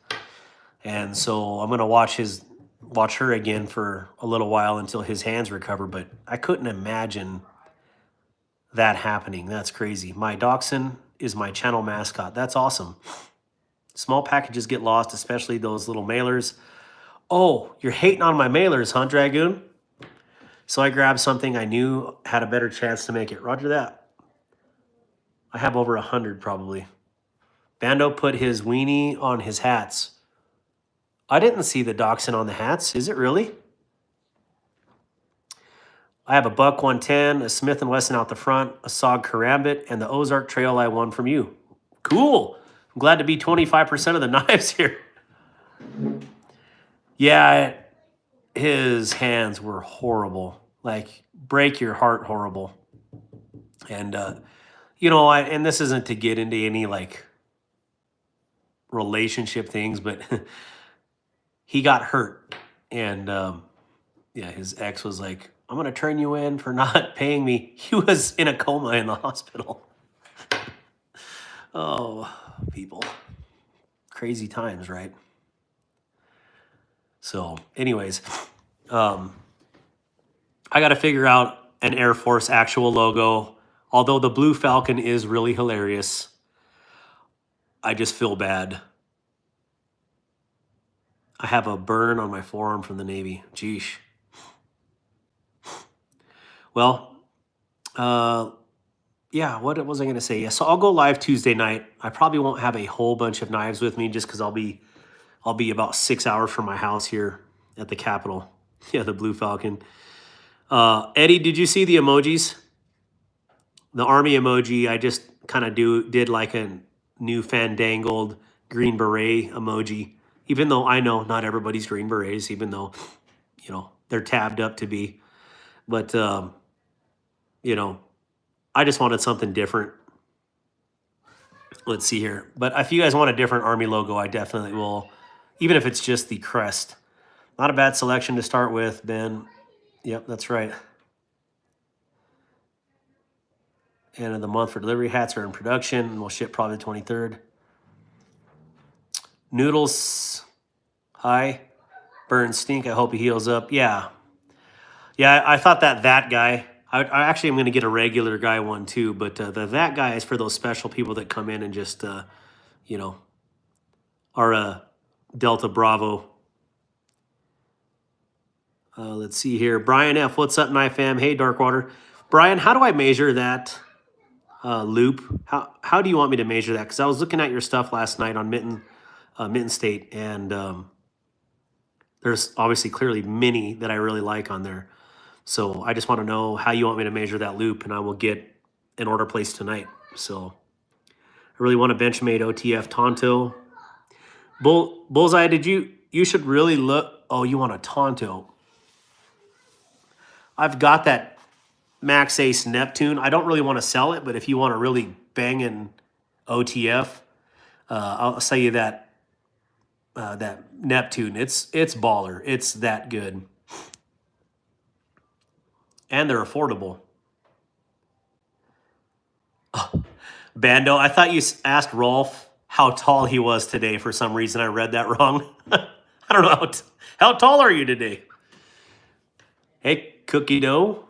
And so I'm going to watch her again for a little while until his hands recover. But I couldn't imagine that happening. That's crazy. My dachshund is my channel mascot. That's awesome. Small packages get lost, especially those little mailers. Oh, you're hating on my mailers, huh, Dragoon? So I grabbed something I knew had a better chance to make it. Roger that. I have over 100 probably. Bando put his weenie on his hats. I didn't see the dachshund on the hats. Is it really? I have a Buck 110, a Smith & Wesson out the front, a SOG Karambit, and the Ozark Trail I won from you. Cool. I'm glad to be 25% of the knives here. Yeah, his hands were horrible. Like, break your heart horrible. And, and this isn't to get into any, like, relationship things, but he got hurt. And, his ex was like, I'm going to turn you in for not paying me. He was in a coma in the hospital. Oh, people. Crazy times, right? So, anyways, I got to figure out an Air Force actual logo. Although the Blue Falcon is really hilarious, I just feel bad. I have a burn on my forearm from the Navy. Geesh. Well, yeah, what was I going to say? Yeah, so I'll go live Tuesday night. I probably won't have a whole bunch of knives with me just because I'll be about 6 hours from my house here at the Capitol. Yeah, the Blue Falcon. Eddie, did you see the emojis? The Army emoji, I just kind of did like a new fandangled Green Beret emoji. Even though I know not everybody's Green Berets, even though, they're tabbed up to be. But, I just wanted something different. Let's see here. But if you guys want a different Army logo, I definitely will. Even if it's just the crest. Not a bad selection to start with, Ben. Yep, that's right. End of the month for delivery. Hats are in production and will ship probably the 23rd. Noodles, hi. Burn Stink, I hope he heals up. Yeah. Yeah, I thought that guy. I actually am going to get a regular guy one too, but that guy is for those special people that come in and just, you know, are a Delta Bravo. Let's see here. Brian F. What's up, Knife Fam? Hey, Darkwater. Brian, how do I measure that loop? How do you want me to measure that? Because I was looking at your stuff last night on Mitten State, and there's obviously clearly many that I really like on there. So I just want to know how you want me to measure that loop, and I will get an order placed tonight. So I really want a Benchmade OTF Tonto. Bullseye, you should really look. Oh, you want a Tonto. I've got that Max Ace Neptune. I don't really want to sell it, but if you want a really banging OTF, I'll sell you that Neptune. It's baller. It's that good. And they're affordable. Oh, Bando, I thought you asked Rolf how tall he was today for some reason. I read that wrong. I don't know. How tall are you today? Hey, Cookie Dough.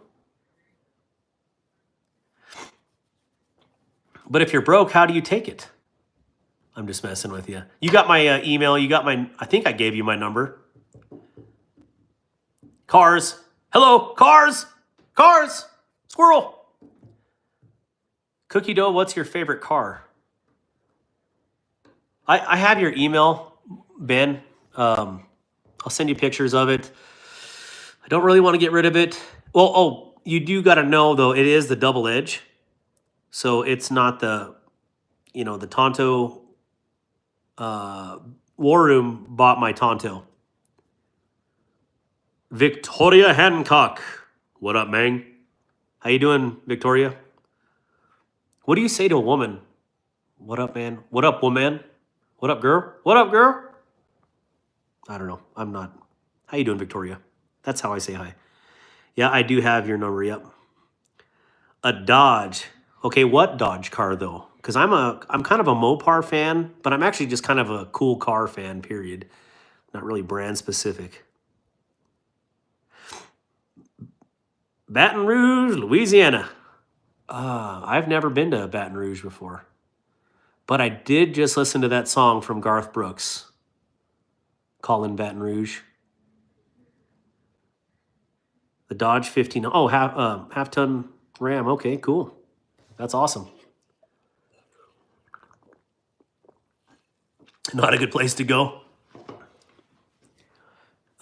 But if you're broke, how do you take it? I'm just messing with you. You got my email. You got my, I think I gave you my number. Cars. Hello, cars. Cars. Squirrel. Cookie Dough, what's your favorite car? I have your email, Ben. I'll send you pictures of it. I don't really want to get rid of it. Well, oh, you do got to know, though, it is the double edge. So it's not the, the Tonto. War Room bought my Tonto. Victoria Hancock. What up, Mang? How you doing, Victoria? What do you say to a woman? What up, man? What up, woman? What up, girl? What up, girl? I don't know. I'm not. How you doing, Victoria? That's how I say hi. Yeah, I do have your number. Yep. A Dodge. Okay, what Dodge car though? Because I'm kind of a Mopar fan, but I'm actually just kind of a cool car fan. Period. Not really brand specific. Baton Rouge, Louisiana. I've never been to Baton Rouge before. But I did just listen to that song from Garth Brooks, Calling Baton Rouge. The Dodge 15. Oh, half-ton Ram. Okay, cool. That's awesome. Not a good place to go.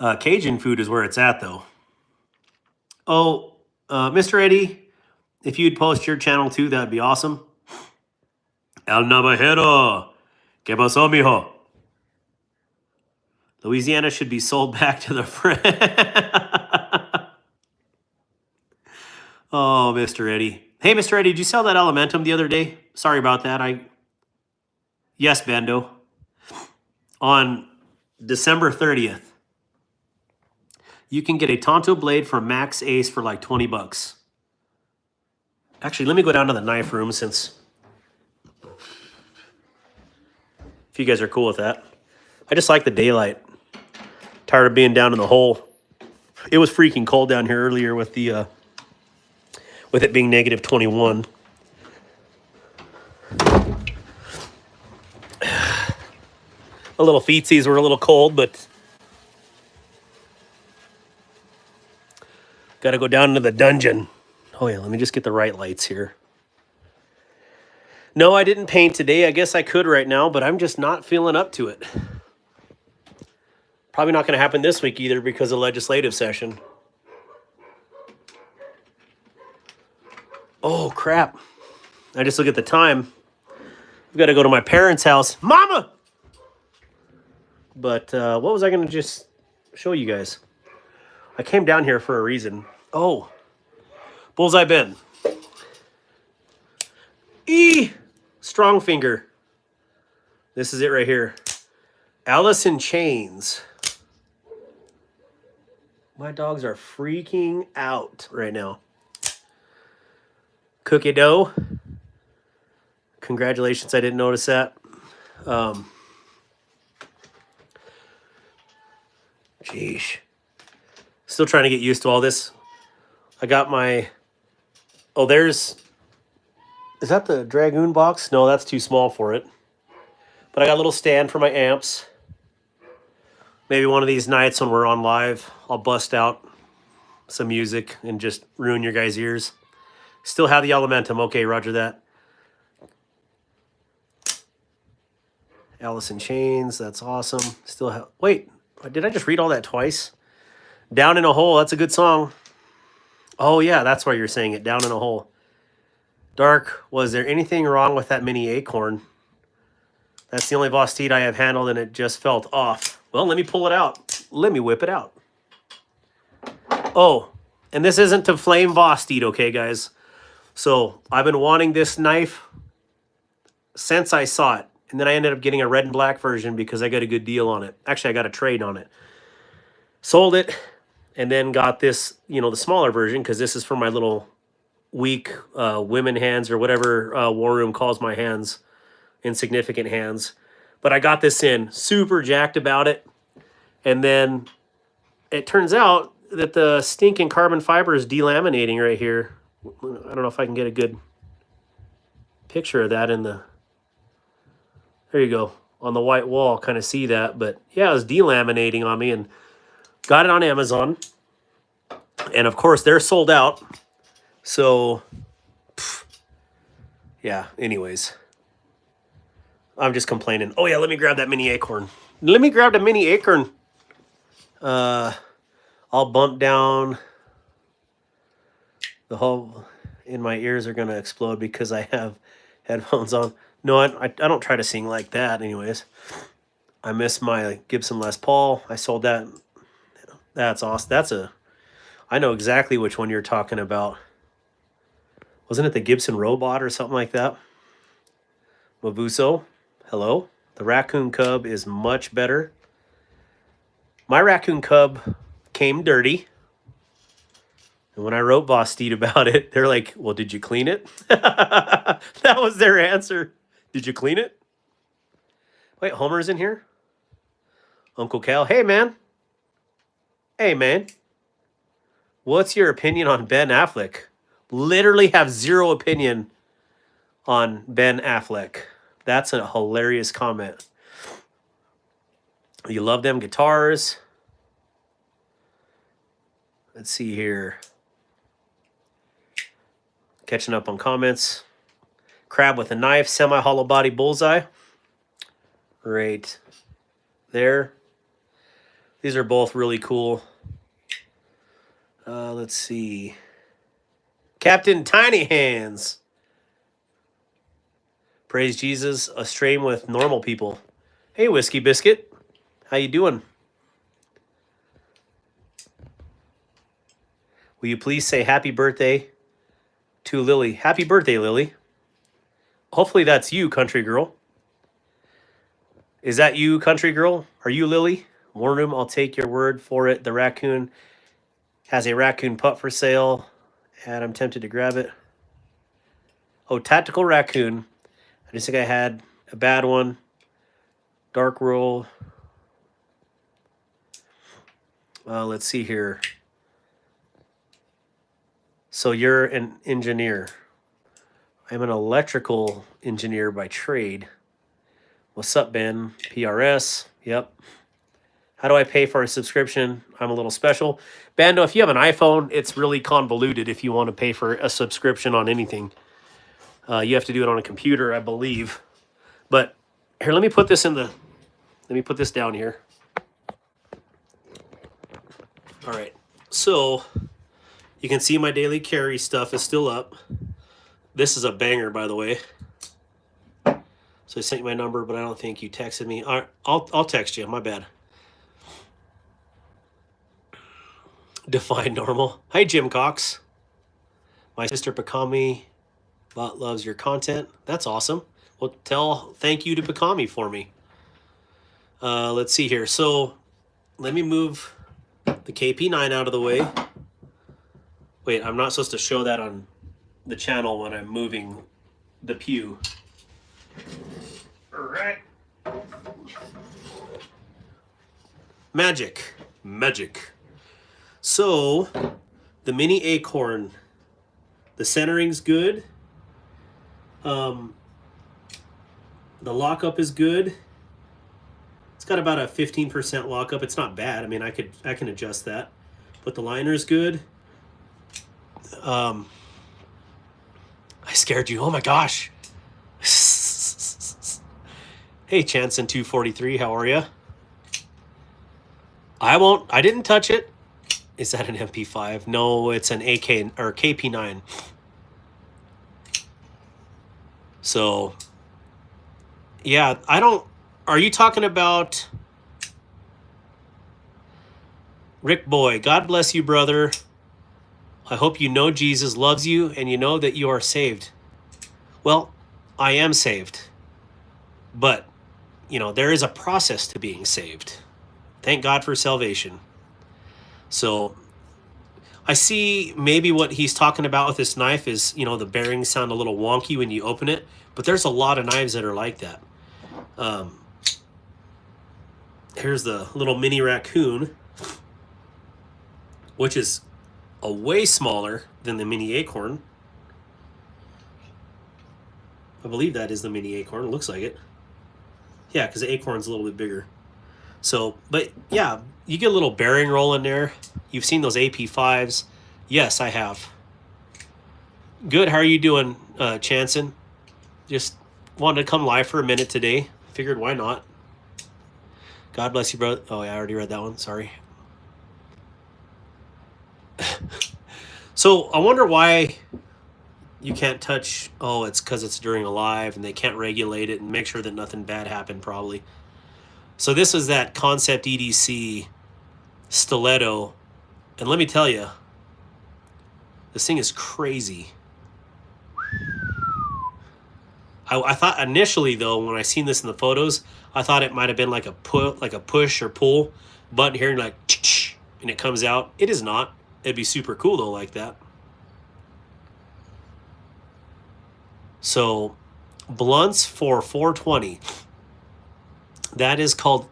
Cajun food is where it's at, though. Oh, Mr. Eddie, if you'd post your channel too, that'd be awesome. El Navajero. ¿Qué pasó, mijo? Louisiana should be sold back to the French. Oh, Mr. Eddie. Hey, Mr. Eddie, did you sell that Elementum the other day? Sorry about that. Yes, Bando. On December 30th, you can get a Tonto blade from Max Ace for like 20 bucks. Actually, let me go down to the knife room if you guys are cool with that. I just like the daylight. Tired of being down in the hole. It was freaking cold down here earlier with it being negative 21. The little feetsies were a little cold, but got to go down into the dungeon. Oh yeah, let me just get the right lights here. No, I didn't paint today. I guess I could right now, but I'm just not feeling up to it. Probably not going to happen this week either because of legislative session. Oh, crap. I just look at the time. I've got to go to my parents' house. Mama! But what was I going to just show you guys? I came down here for a reason. Oh. Bullseye Ben. Strong finger. This is it right here. Alice in Chains. My dogs are freaking out right now. Cookie Dough. Congratulations, I didn't notice that. Jeez. Still trying to get used to all this. I got my... Oh, there's... Is that the Dragoon box? No, that's too small for it. But I got a little stand for my amps. Maybe one of these nights when we're on live, I'll bust out some music and just ruin your guys' ears. Still have the Elementum. Okay, roger that. Alice in Chains. That's awesome. Still have... Wait, did I just read all that twice? Down in a Hole. That's a good song. Oh, yeah, that's why you're saying it. Down in a Hole. Dark, was there anything wrong with that mini acorn? That's the only Voss teat I have handled, and it just felt off. Well, let me pull it out. Let me whip it out. Oh, and this isn't to flame Voss teat, okay, guys? So I've been wanting this knife since I saw it. And then I ended up getting a red and black version because I got a good deal on it. Actually, I got a trade on it. Sold it, and then got this, you know, the smaller version, because this is for my little weak women hands, or whatever War Room calls my hands, insignificant hands. But I got this in, super jacked about it. And then it turns out that the stinking carbon fiber is delaminating right here. I don't know if I can get a good picture of that in the... There you go. On the white wall, kind of see that. But yeah, it was delaminating on me, and got it on Amazon. And of course, they're sold out. So, yeah, anyways. I'm just complaining. Oh yeah, let me grab that mini acorn. Let me grab the mini acorn. I'll bump down. The whole... in my ears are going to explode because I have headphones on. No, I don't try to sing like that anyways. I miss my Gibson Les Paul. I sold that. That's awesome. That's a... I know exactly which one you're talking about. Wasn't it the Gibson Robot or something like that? Mavuso, hello. The Raccoon Cub is much better. My Raccoon Cub came dirty. And when I wrote Voss teat about it, they're like, well, did you clean it? That was their answer. Did you clean it? Wait, Homer's in here? Uncle Cal, hey, man. Hey, man. What's your opinion on Ben Affleck? Literally have zero opinion on Ben Affleck. That's a hilarious comment. You love them guitars. Let's see here. Catching up on comments. Crab with a knife, semi-hollow body bullseye. Right there. These are both really cool. Let's see. Captain Tiny Hands. Praise Jesus, a stream with normal people. Hey, Whiskey Biscuit. How you doing? Will you please say happy birthday to Lily? Happy birthday, Lily. Hopefully that's you, country girl. Is that you, country girl? Are you Lily? War Room, I'll take your word for it. The raccoon has a raccoon pup for sale, and I'm tempted to grab it. Oh, tactical raccoon. I just think I had a bad one. Dark World. Let's see here. So you're an engineer. I'm an electrical engineer by trade. What's up, Ben? PRS. Yep. How do I pay for a subscription? I'm a little special. Bando, if you have an iPhone, it's really convoluted if you want to pay for a subscription on anything. You have to do it on a computer, I believe. But here, let me put this down here. All right. So you can see my daily carry stuff is still up. This is a banger, by the way. So I sent you my number, but I don't think you texted me. All right, I'll text you. My bad. Define normal. Hi, Jim Cox. My sister Pakami Bot loves your content. That's awesome. Well, thank you to Pakami for me. Let's see here. So let me move the KP9 out of the way. Wait, I'm not supposed to show that on the channel when I'm moving the pew. All right. Magic. Magic. So, the mini acorn. The centering's good. The lockup is good. It's got about a 15% lockup. It's not bad. I mean, I can adjust that. But the liner is good. I scared you. Oh my gosh. Hey, Chanson 243, how are you? I didn't touch it. Is that an MP5? No, it's an AK or KP9. So, yeah, are you talking about Rick Boy? God bless you, brother. I hope you know Jesus loves you and you know that you are saved. Well, I am saved. But, there is a process to being saved. Thank God for salvation. So, I see maybe what he's talking about with this knife is, the bearings sound a little wonky when you open it. But there's a lot of knives that are like that. Here's the little mini raccoon, which is a way smaller than the mini acorn. I believe that is the mini acorn. It looks like it. Yeah, because the acorn's a little bit bigger. So, but yeah, you get a little bearing roll in there. You've seen those AP5s. Yes, I have. Good. How are you doing, Chanson? Just wanted to come live for a minute today. Figured why not. God bless you, brother. Oh, yeah, I already read that one. Sorry. So I wonder why you can't touch. Oh, it's because it's during a live and they can't regulate it and make sure that nothing bad happened, probably. So this is that Concept EDC stiletto. And let me tell you, this thing is crazy. I thought initially, though, when I seen this in the photos, I thought it might have been like a push or pull button here, and like, and it comes out. It is not. It'd be super cool though, like that. So, blunts for 420. That is called.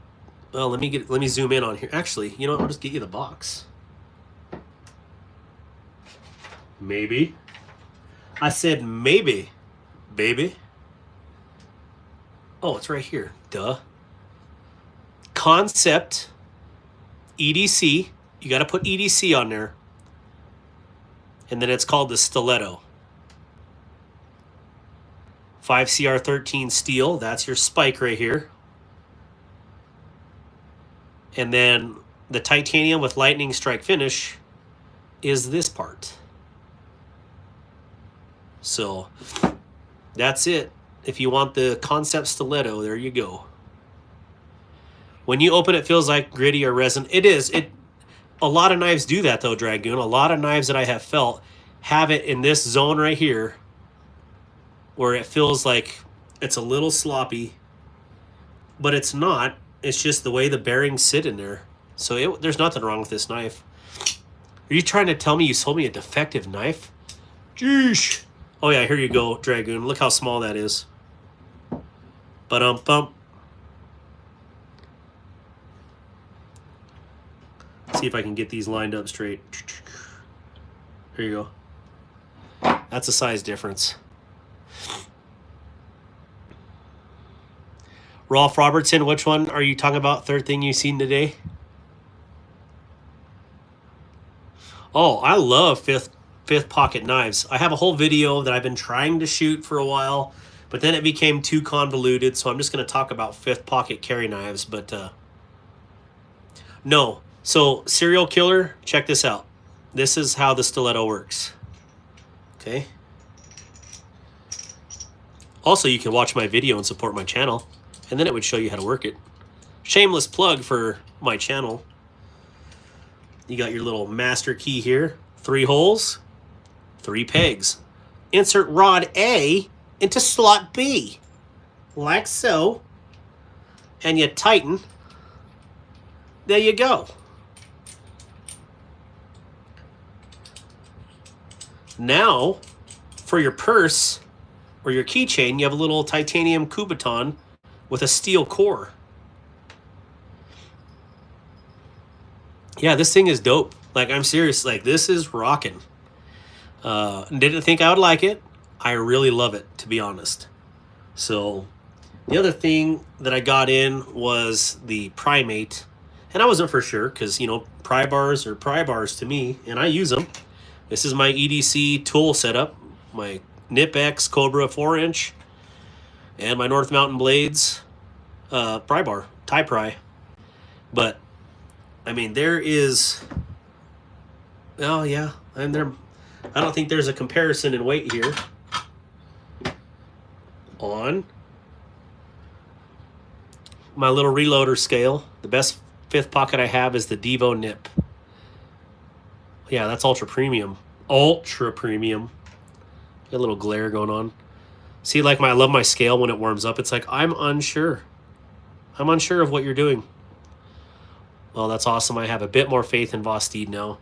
Well, let me zoom in on here. Actually, you know what? I'll just get you the box. Maybe. I said maybe, baby. Oh, it's right here. Duh. Concept EDC. You got to put EDC on there. And then it's called the stiletto. 5CR13 steel. That's your spike right here. And then the titanium with lightning strike finish is this part. So that's it. If you want the Concept stiletto, there you go. When you open it, feels like gritty or resin. It is. A lot of knives do that though, Dragoon. A lot of knives that I have felt have it in this zone right here where it feels like it's a little sloppy, but it's not. It's just the way the bearings sit in there. So there's nothing wrong with this knife. Are you trying to tell me you sold me a defective knife? Jeesh. Oh yeah, here you go, Dragoon. Look how small that is. Ba-dum-bum. See if I can get these lined up straight. There you go. That's a size difference. Rolf Robertson, which one are you talking about? Third thing you've seen today? Oh, I love fifth pocket knives. I have a whole video that I've been trying to shoot for a while, but then it became too convoluted, so I'm just going to talk about fifth pocket carry knives. But no. So, serial killer, check this out. This is how the stiletto works. Okay. Also, you can watch my video and support my channel, and then it would show you how to work it. Shameless plug for my channel. You got your little master key here. 3 holes, 3 pegs. Insert rod A into slot B, like so. And you tighten. There you go. Now, for your purse, or your keychain, you have a little titanium Kubotan with a steel core. Yeah, this thing is dope. Like, I'm serious. Like, this is rocking. Didn't think I would like it. I really love it, to be honest. So, the other thing that I got in was the Primate. And I wasn't for sure because, pry bars are pry bars to me, and I use them. This is my EDC tool setup, my Nip X Cobra 4-inch, and my North Mountain Blades pry bar, tie pry. But, I mean, there is... Oh, yeah. And there... I don't think there's a comparison in weight here. On my little reloader scale, the best fifth pocket I have is the Devo Nip. Yeah, that's ultra premium. Ultra premium. Got a little glare going on. See, like I love my scale when it warms up. It's like, I'm unsure. I'm unsure of what you're doing. Well, that's awesome. I have a bit more faith in Vosteed now.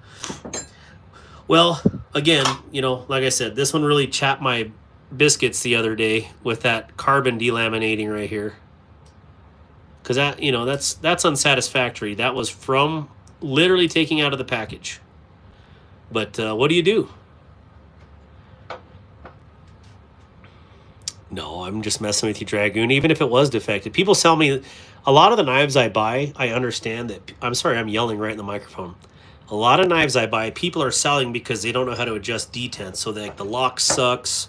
Well, again, like I said, this one really chapped my biscuits the other day with that carbon delaminating right here. Because that's unsatisfactory. That was from literally taking out of the package. But what do? No, I'm just messing with you, Dragoon. Even if it was defective, people sell me a lot of the knives I buy. I understand that. I'm sorry, I'm yelling right in the microphone. A lot of knives I buy, people are selling because they don't know how to adjust detents. So the lock sucks.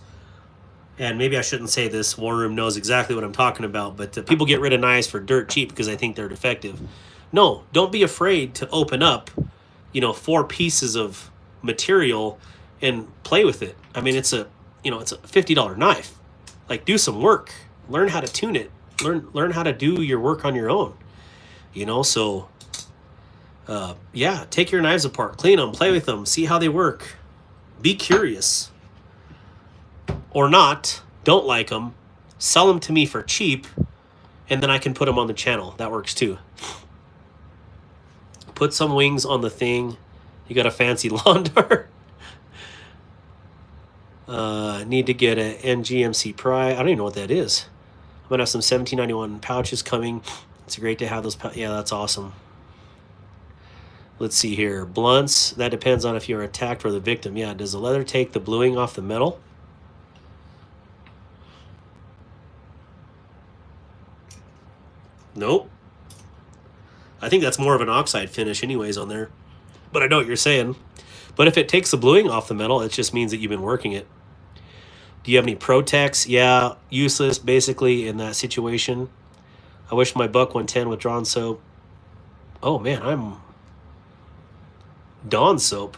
And maybe I shouldn't say this. War Room knows exactly what I'm talking about. But people get rid of knives for dirt cheap because they think they're defective. No, don't be afraid to open up, 4 pieces of material and play with it. I mean, it's a $50 knife. Like, do some work. Learn how to tune it. Learn how to do your work on your own. So... yeah, take your knives apart, clean them, play with them, see how they work. Be curious. Or not, don't like them, sell them to me for cheap, and then I can put them on the channel. That works too. Put some wings on the thing. You got a fancy lawn dart. Need to get a NGMC pry. I don't even know what that is. I'm going to have some 1791 pouches coming. It's great to have those. Yeah, that's awesome. Let's see here. Blunts, that depends on if you're attacked or the victim. Yeah, does the leather take the bluing off the metal? Nope. I think that's more of an oxide finish anyways on there. But I know what you're saying. But if it takes the bluing off the metal, it just means that you've been working it. Do you have any Protex? Yeah, useless basically in that situation. I wish my Buck 110 with Dawn soap. Oh man, I'm... Dawn soap.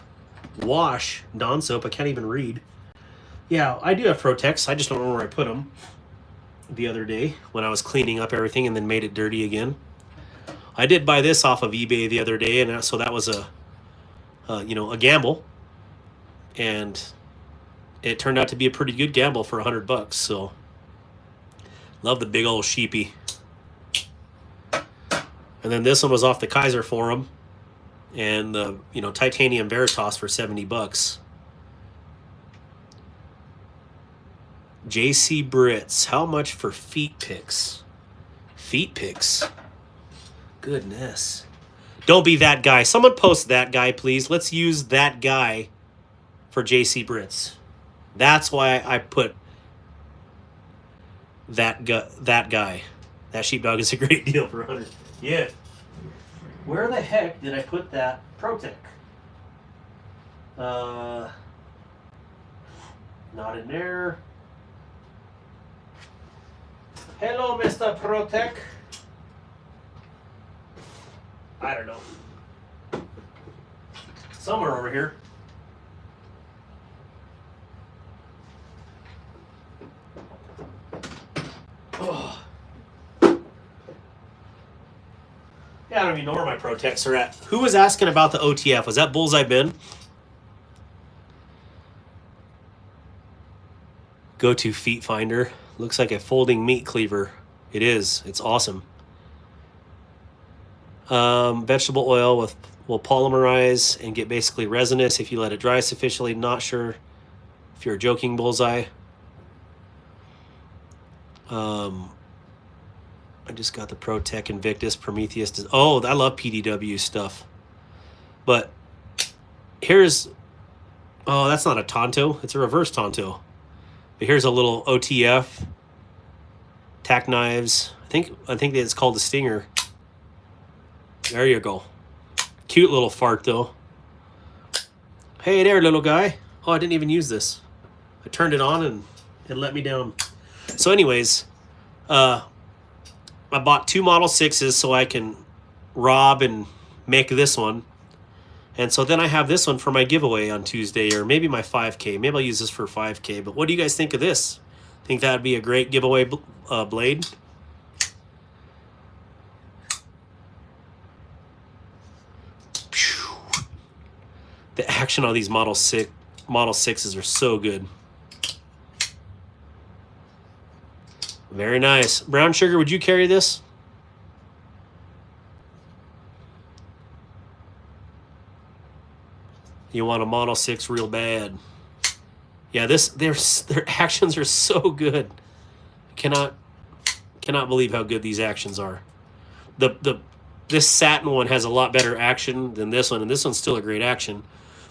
Wash. Dawn soap. I can't even read. Yeah, I do have Protex. I just don't know where I put them the other day when I was cleaning up everything and then made it dirty again. I did buy this off of eBay the other day, and so that was a gamble. And it turned out to be a pretty good gamble for $100. So love the big old sheepy. And then this one was off the Kaiser Forum. And the titanium Veritas for $70. JC Brits, how much for feet picks? Feet picks. Goodness. Don't be that guy. Someone post that guy, please. Let's use that guy for JC Brits. That's why I put that guy. That sheepdog is a great deal for 100. Yeah. Where the heck did I put that Protec? Not in there. Hello, Mr. Protec. I don't know. Somewhere over here. Oh. Yeah, I don't even know where my Protecs are at. Who was asking about the OTF? Was that Bullseye Ben? Go-to feet finder. Looks like a folding meat cleaver. It is. It's awesome. Vegetable oil will polymerize and get basically resinous if you let it dry sufficiently. Not sure if you're joking, Bullseye. I just got the ProTech Invictus Prometheus. Oh, I love PDW stuff. But here's, oh, that's not a Tonto. It's a reverse Tonto. But here's a little OTF tack knives. I think it's called a Stinger. There you go. Cute little fart though. Hey there, little guy. Oh, I didn't even use this. I turned it on and it let me down. So anyways, I bought 2 Model 6s so I can rob and make this one. And so then I have this one for my giveaway on Tuesday, or maybe my 5K. Maybe I'll use this for 5K. But what do you guys think of this? Think that would be a great giveaway blade? The action on these Model 6s are so good. Very nice. Brown Sugar, would you carry this? You want a Model 6 real bad. Yeah, their actions are so good. Cannot believe how good these actions are. This satin one has a lot better action than this one, and this one's still a great action.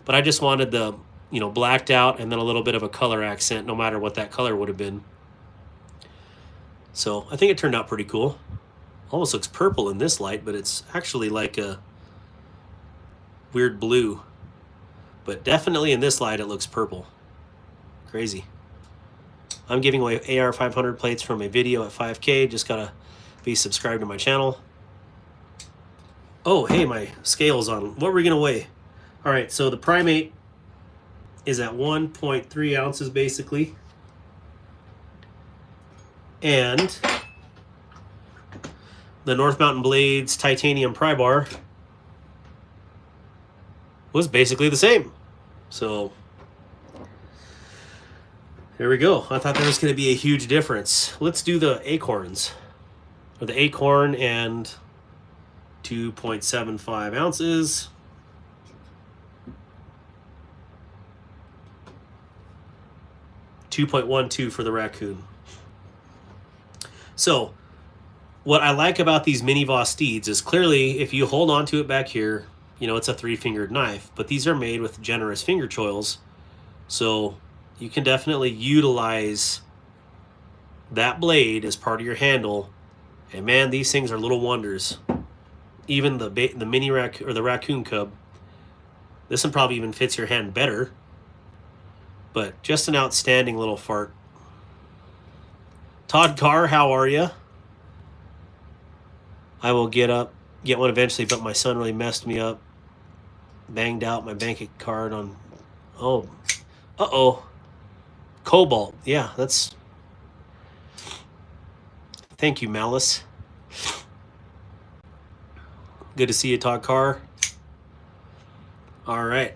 But I just wanted the, blacked out and then a little bit of a color accent, no matter what that color would have been. So I think it turned out pretty cool. Almost looks purple in this light, but it's actually like a weird blue. But definitely in this light, it looks purple. Crazy. I'm giving away AR 500 plates from a video at 5K. Just gotta be subscribed to my channel. Oh, hey, my scale's on. What were we gonna weigh? All right, so the Primate is at 1.3 ounces basically. And the North Mountain Blades titanium pry bar was basically the same. So there we go. I thought there was going to be a huge difference. Let's do the acorns. Or the acorn and 2.75 ounces. $2.12 for the raccoon. So, what I like about these mini Voss steeds is clearly if you hold on to it back here, it's a 3-fingered knife, but these are made with generous finger choils, so you can definitely utilize that blade as part of your handle. And man, these things are little wonders. Even the mini or the raccoon cub, this one probably even fits your hand better. But just an outstanding little fart. Todd Carr, how are you? I will get one eventually, but my son really messed me up. Banged out my bank card on, Cobalt. Yeah, that's, thank you, Malice. Good to see you, Todd Carr. All right.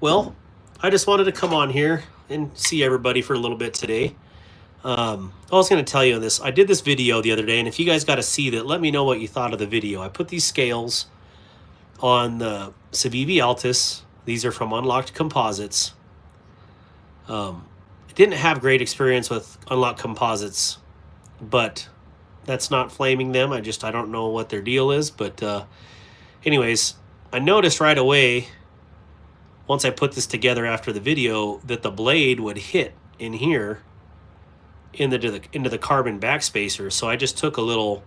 Well, I just wanted to come on here and see everybody for a little bit today. I was going to tell you this. I did this video the other day, and if you guys got to see that, let me know what you thought of the video. I put these scales on the Civivi Altus. These are from Unlocked Composites. I didn't have great experience with Unlocked Composites, but that's not flaming them. I don't know what their deal is. But anyways, I noticed right away, once I put this together after the video, that the blade would hit in here into the carbon backspacer. So I just took a little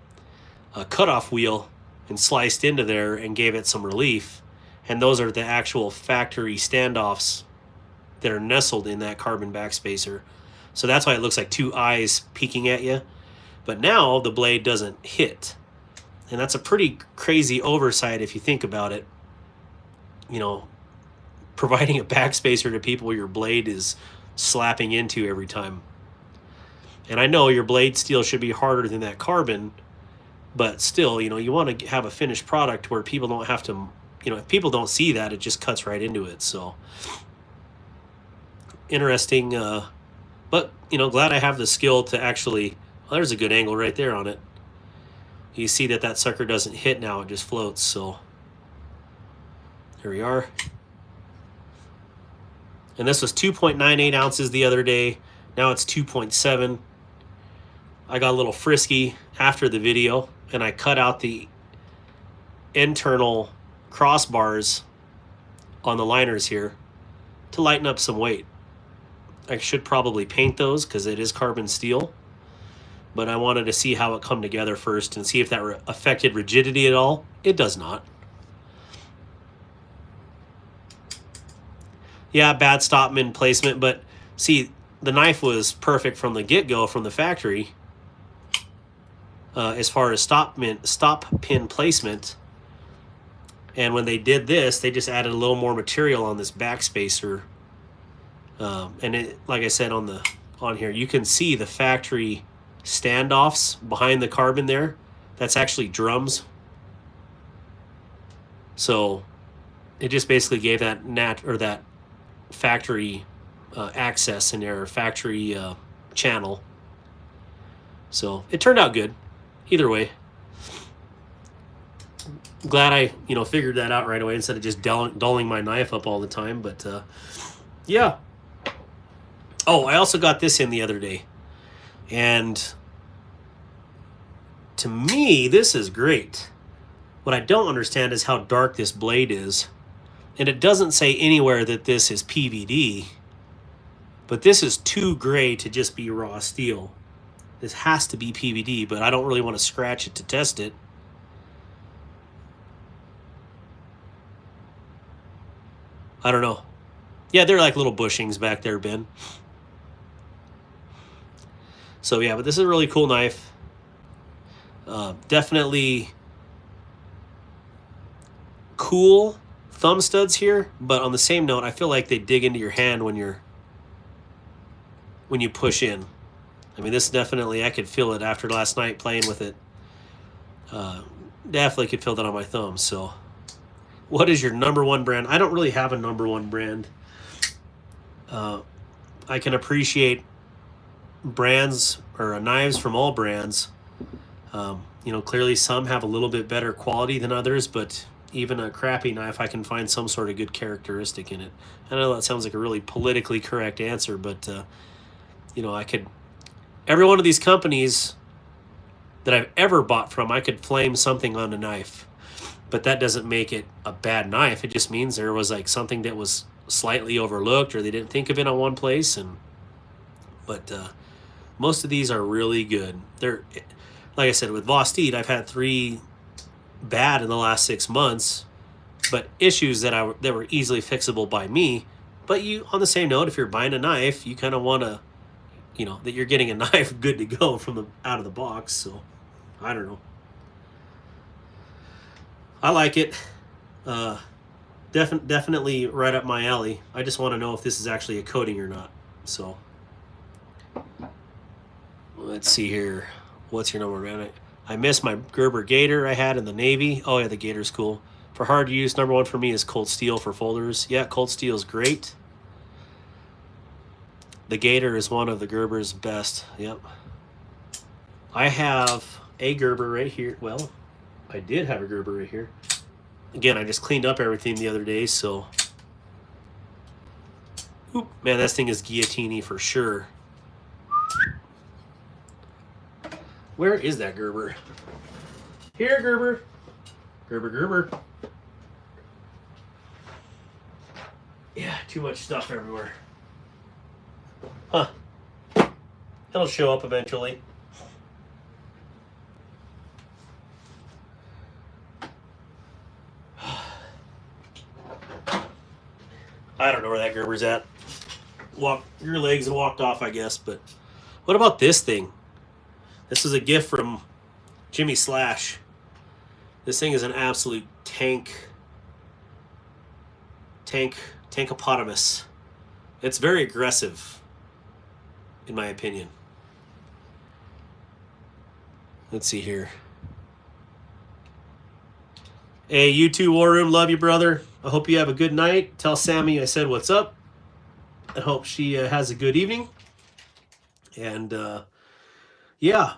cutoff wheel and sliced into there and gave it some relief. And those are the actual factory standoffs that are nestled in that carbon backspacer. So that's why it looks like two eyes peeking at you. But now the blade doesn't hit. And that's a pretty crazy oversight if you think about it. Providing a backspacer to people where your blade is slapping into every time. And I know your blade steel should be harder than that carbon, but still, you want to have a finished product where people don't have to, if people don't see that, it just cuts right into it. So interesting, but glad I have the skill to actually, well, there's a good angle right there on it. You see that sucker doesn't hit now, it just floats. So here we are. And this was 2.98 ounces the other day. Now it's 2.7. I got a little frisky after the video, and I cut out the internal crossbars on the liners here to lighten up some weight. I should probably paint those because it is carbon steel, but I wanted to see how it come together first and see if that affected rigidity at all. It does not. Yeah, bad stop pin placement, but see, the knife was perfect from the get-go from the factory as far as stop pin placement. And when they did this, they just added a little more material on this backspacer. And it, like I said on here, you can see the factory standoffs behind the carbon there. That's actually drums. So it just basically gave that that factory access in there, factory channel. So it turned out good. Either way, glad I figured that out right away instead of just dulling my knife up all the time. But yeah. Oh, I also got this in the other day, and to me, this is great. What I don't understand is how dark this blade is, and it doesn't say anywhere that this is PVD, but this is too gray to just be raw steel. This has to be PVD, but I don't really want to scratch it to test it. I don't know. Yeah, they're like little bushings back there, Ben. So yeah, but this is a really cool knife. Definitely cool thumb studs here, but on the same note, I feel like they dig into your hand when you push in. I mean, this definitely, I could feel it after last night playing with it. Definitely could feel that on my thumb. So what is your number one brand? I don't really have a number one brand. I can appreciate brands or knives from all brands. Clearly some have a little bit better quality than others, but even a crappy knife, I can find some sort of good characteristic in it. I know that sounds like a really politically correct answer, but I could, every one of these companies that I've ever bought from, I could flame something on a knife, but that doesn't make it a bad knife. It just means there was like something that was slightly overlooked, or they didn't think of it on one place. But most of these are really good. They're, like I said, with Vostede, I've had 3 bad in the last 6 months, but issues that were easily fixable by me. But you, on the same note, if you're buying a knife, you kind of want to, that you're getting a knife good to go from out of the box. So I don't know. I like it. Definitely right up my alley. I just want to know if this is actually a coating or not. So let's see here. What's your number, man? I miss my Gerber Gator I had in the Navy. Oh yeah, the Gator's cool. For hard use, number one for me is Cold Steel for folders. Yeah, Cold Steel is great. The Gator is one of the Gerber's best. Yep. I have a Gerber right here. Well, I did have a Gerber right here. Again, I just cleaned up everything the other day, so. Oop, man, this thing is guillotine-y for sure. Where is that Gerber? Here, Gerber. Gerber. Yeah, too much stuff everywhere. Huh. It'll show up eventually. I don't know where that Gerber's at. Walked your legs and walked off, I guess. But what about this thing? This is a gift from Jimmy Slash. This thing is an absolute tankopotamus. It's very aggressive, in my opinion. Let's see here. Hey, you too, War Room. Love you, brother. I hope you have a good night. Tell Sammy I said what's up. I hope she has a good evening. And yeah,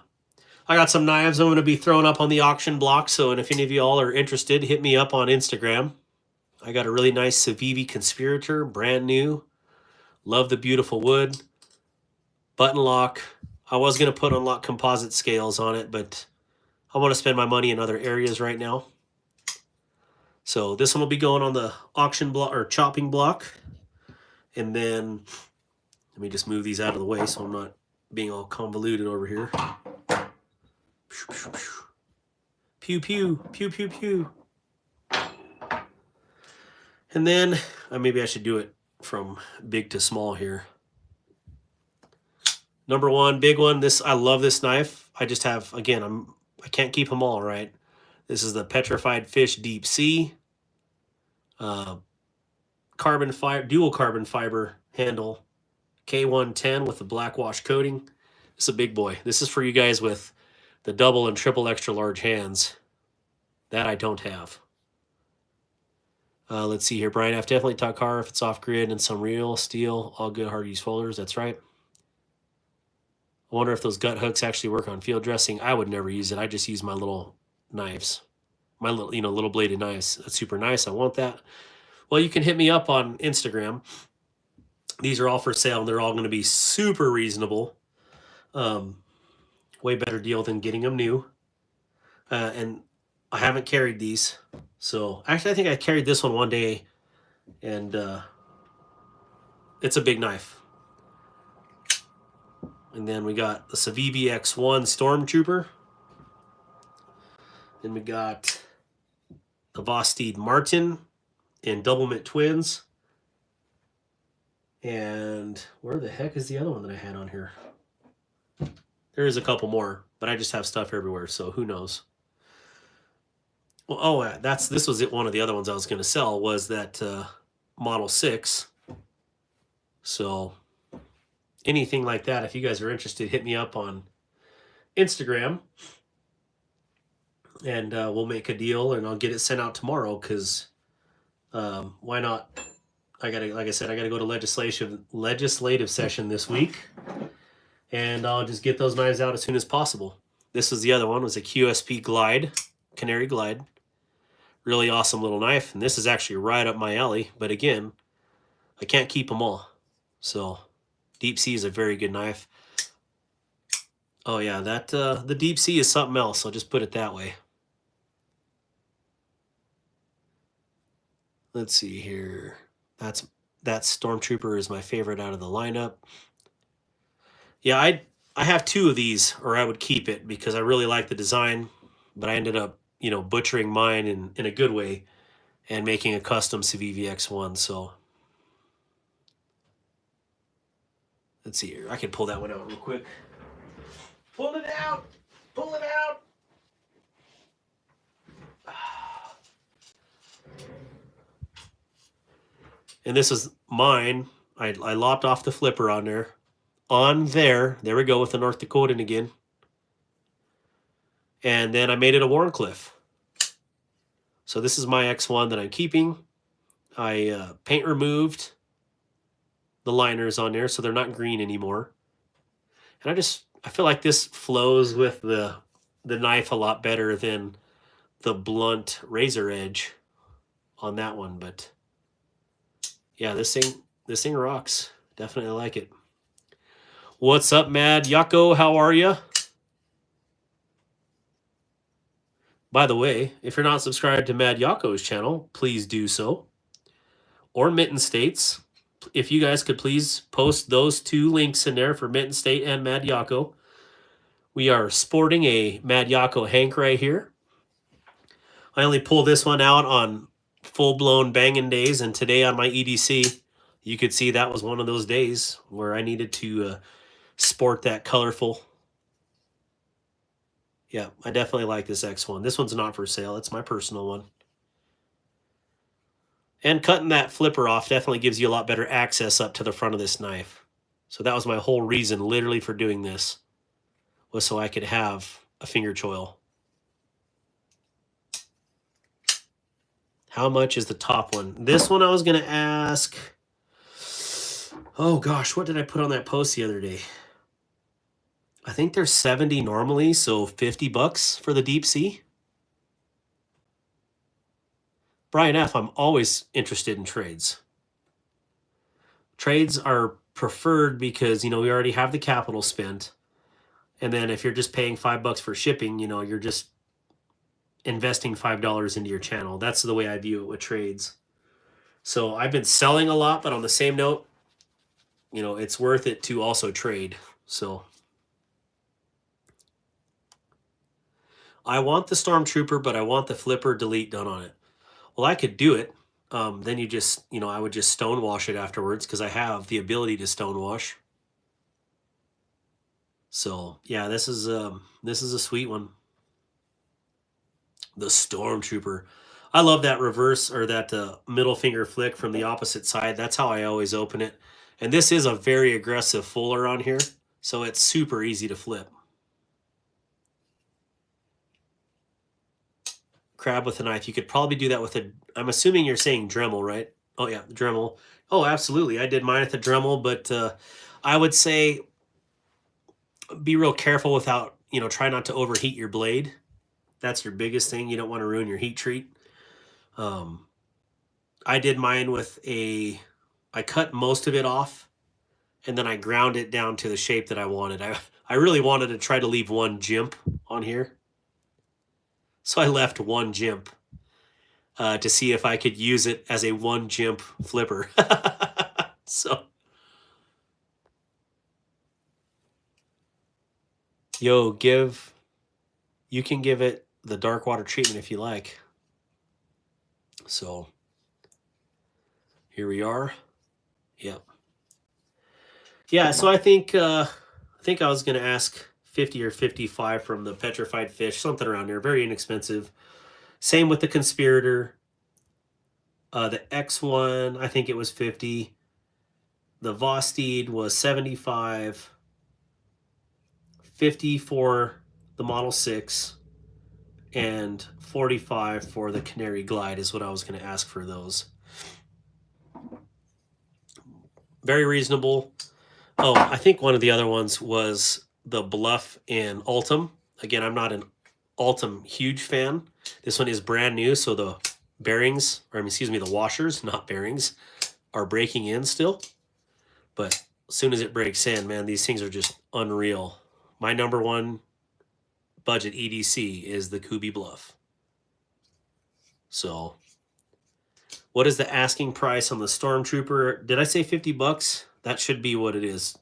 I got some knives I'm going to be throwing up on the auction block. So, and if any of you all are interested, hit me up on Instagram. I got a really nice Civivi Conspirator, brand new. Love the beautiful wood. Button lock. I was going to put unlock composite scales on it, but I want to spend my money in other areas right now. So this one will be going on the auction block or chopping block. And then let me just move these out of the way so I'm not being all convoluted over here. Pew, pew, pew, pew, pew. And then maybe I should do it from big to small here. Number one, big one. I love this knife. I just have, again, I can't keep them all, right? This is the Petrified Fish Deep Sea. Carbon fiber, dual carbon fiber handle. K110 with the black wash coating. It's a big boy. This is for you guys with the double and triple extra large hands. That I don't have. Let's see here. Brian F. Definitely Takara if it's off grid and some real steel. All good hard use folders. That's right. I wonder if those gut hooks actually work on field dressing. I would never use it. I just use my little knives. My little, little bladed knives. That's super nice. I want that. Well, you can hit me up on Instagram. These are all for sale, and they're all going to be super reasonable. Way better deal than getting them new. And I haven't carried these. So, actually, I think I carried this one day, and it's a big knife. And then we got the Civivi X1 Stormtrooper. Then we got the Vosteed Martin in Double Mint Twins. And where the heck is the other one that I had on here? There is a couple more, but I just have stuff everywhere, so who knows? Well, this was it. One of the other ones I was going to sell was that Model 6. So anything like that, if you guys are interested, hit me up on Instagram, and we'll make a deal, and I'll get it sent out tomorrow. Because why not? Like I said, I gotta go to legislative session this week, and I'll just get those knives out as soon as possible. This was the other one. It was a QSP Glide, Canary Glide. Really awesome little knife, and this is actually right up my alley. But again, I can't keep them all. So Deep Sea is a very good knife. Oh yeah, that the Deep Sea is something else. I'll just put it that way. Let's see here. That Stormtrooper is my favorite out of the lineup. Yeah, I have two of these, or I would keep it because I really like the design, but I ended up butchering mine in a good way and making a custom Civivi X1. So let's see here. I can pull that one out real quick. Pull it out! Pull it out! And this is mine. I lopped off the flipper on there. There we go with the North Dakotan again. And then I made it a Warncliffe. So this is my X1 that I'm keeping. I paint removed the liners on there so they're not green anymore. And I feel like this flows with the knife a lot better than the blunt razor edge on that one. But yeah, this thing rocks. Definitely like it. What's up, Mad Yako? How are you? By the way, if you're not subscribed to Mad Yako's channel, please do so. Or Mitten States. If you guys could please post those two links in there for Mitten State and Mad Yako. We are sporting a Mad Yako Hank right here. I only pull this one out on full-blown banging days, and today on my EDC, you could see that was one of those days where I needed to sport that colorful. Yeah, I definitely like this X1. This one's not for sale. It's my personal one. And cutting that flipper off definitely gives you a lot better access up to the front of this knife. So that was my whole reason literally for doing this, was so I could have a finger choil. How much is the top one? This one I was going to ask. Oh gosh, what did I put on that post the other day? I think they're 70 normally, so $50 for the Deep Sea. Brian F., I'm always interested in trades. Trades are preferred because, we already have the capital spent. And then if you're just paying $5 for shipping, you know, you're just investing $5 into your channel. That's the way I view it with trades. So I've been selling a lot, but on the same note, you know, it's worth it to also trade. So I want the Stormtrooper, but I want the flipper delete done on it. Well, I could do it. Then you just, you know, I would just stonewash it afterwards because I have the ability to stonewash. So yeah, this is a sweet one. The Stormtrooper. I love that reverse or that middle finger flick from the opposite side. That's how I always open it. And this is a very aggressive fuller on here, so it's super easy to flip. Crab with a knife. You could probably do that with a, I'm assuming you're saying Dremel, right? Oh yeah, Dremel. Oh, absolutely. I did mine at the Dremel, but I would say be real careful without, you know, try not to overheat your blade. That's your biggest thing. You don't want to ruin your heat treat. I did mine with I cut most of it off and then I ground it down to the shape that I wanted. I really wanted to try to leave one jimp on here. So I left one jimp to see if I could use it as a one jimp flipper. So, yo, you can give it the dark water treatment if you like. So here we are. Yep. Yeah, so I think I was gonna ask 50 or 55 from the petrified fish, something around there, very inexpensive. Same with the conspirator. The X1, I think it was 50. The Vostede was 75. 50 for the Model 6. And 45 for the Canary Glide is what I was going to ask for those. Very reasonable. Oh, I think one of the other ones was the Bluff in Ultim. Again, I'm not an Ultim huge fan. This one is brand new, so the bearings, or excuse me, the washers, not bearings, are breaking in still. But as soon as it breaks in, man, these things are just unreal. My number one budget EDC is the Kubi Bluff. So what is the asking price on the Stormtrooper? Did I say $50? That should be what it is.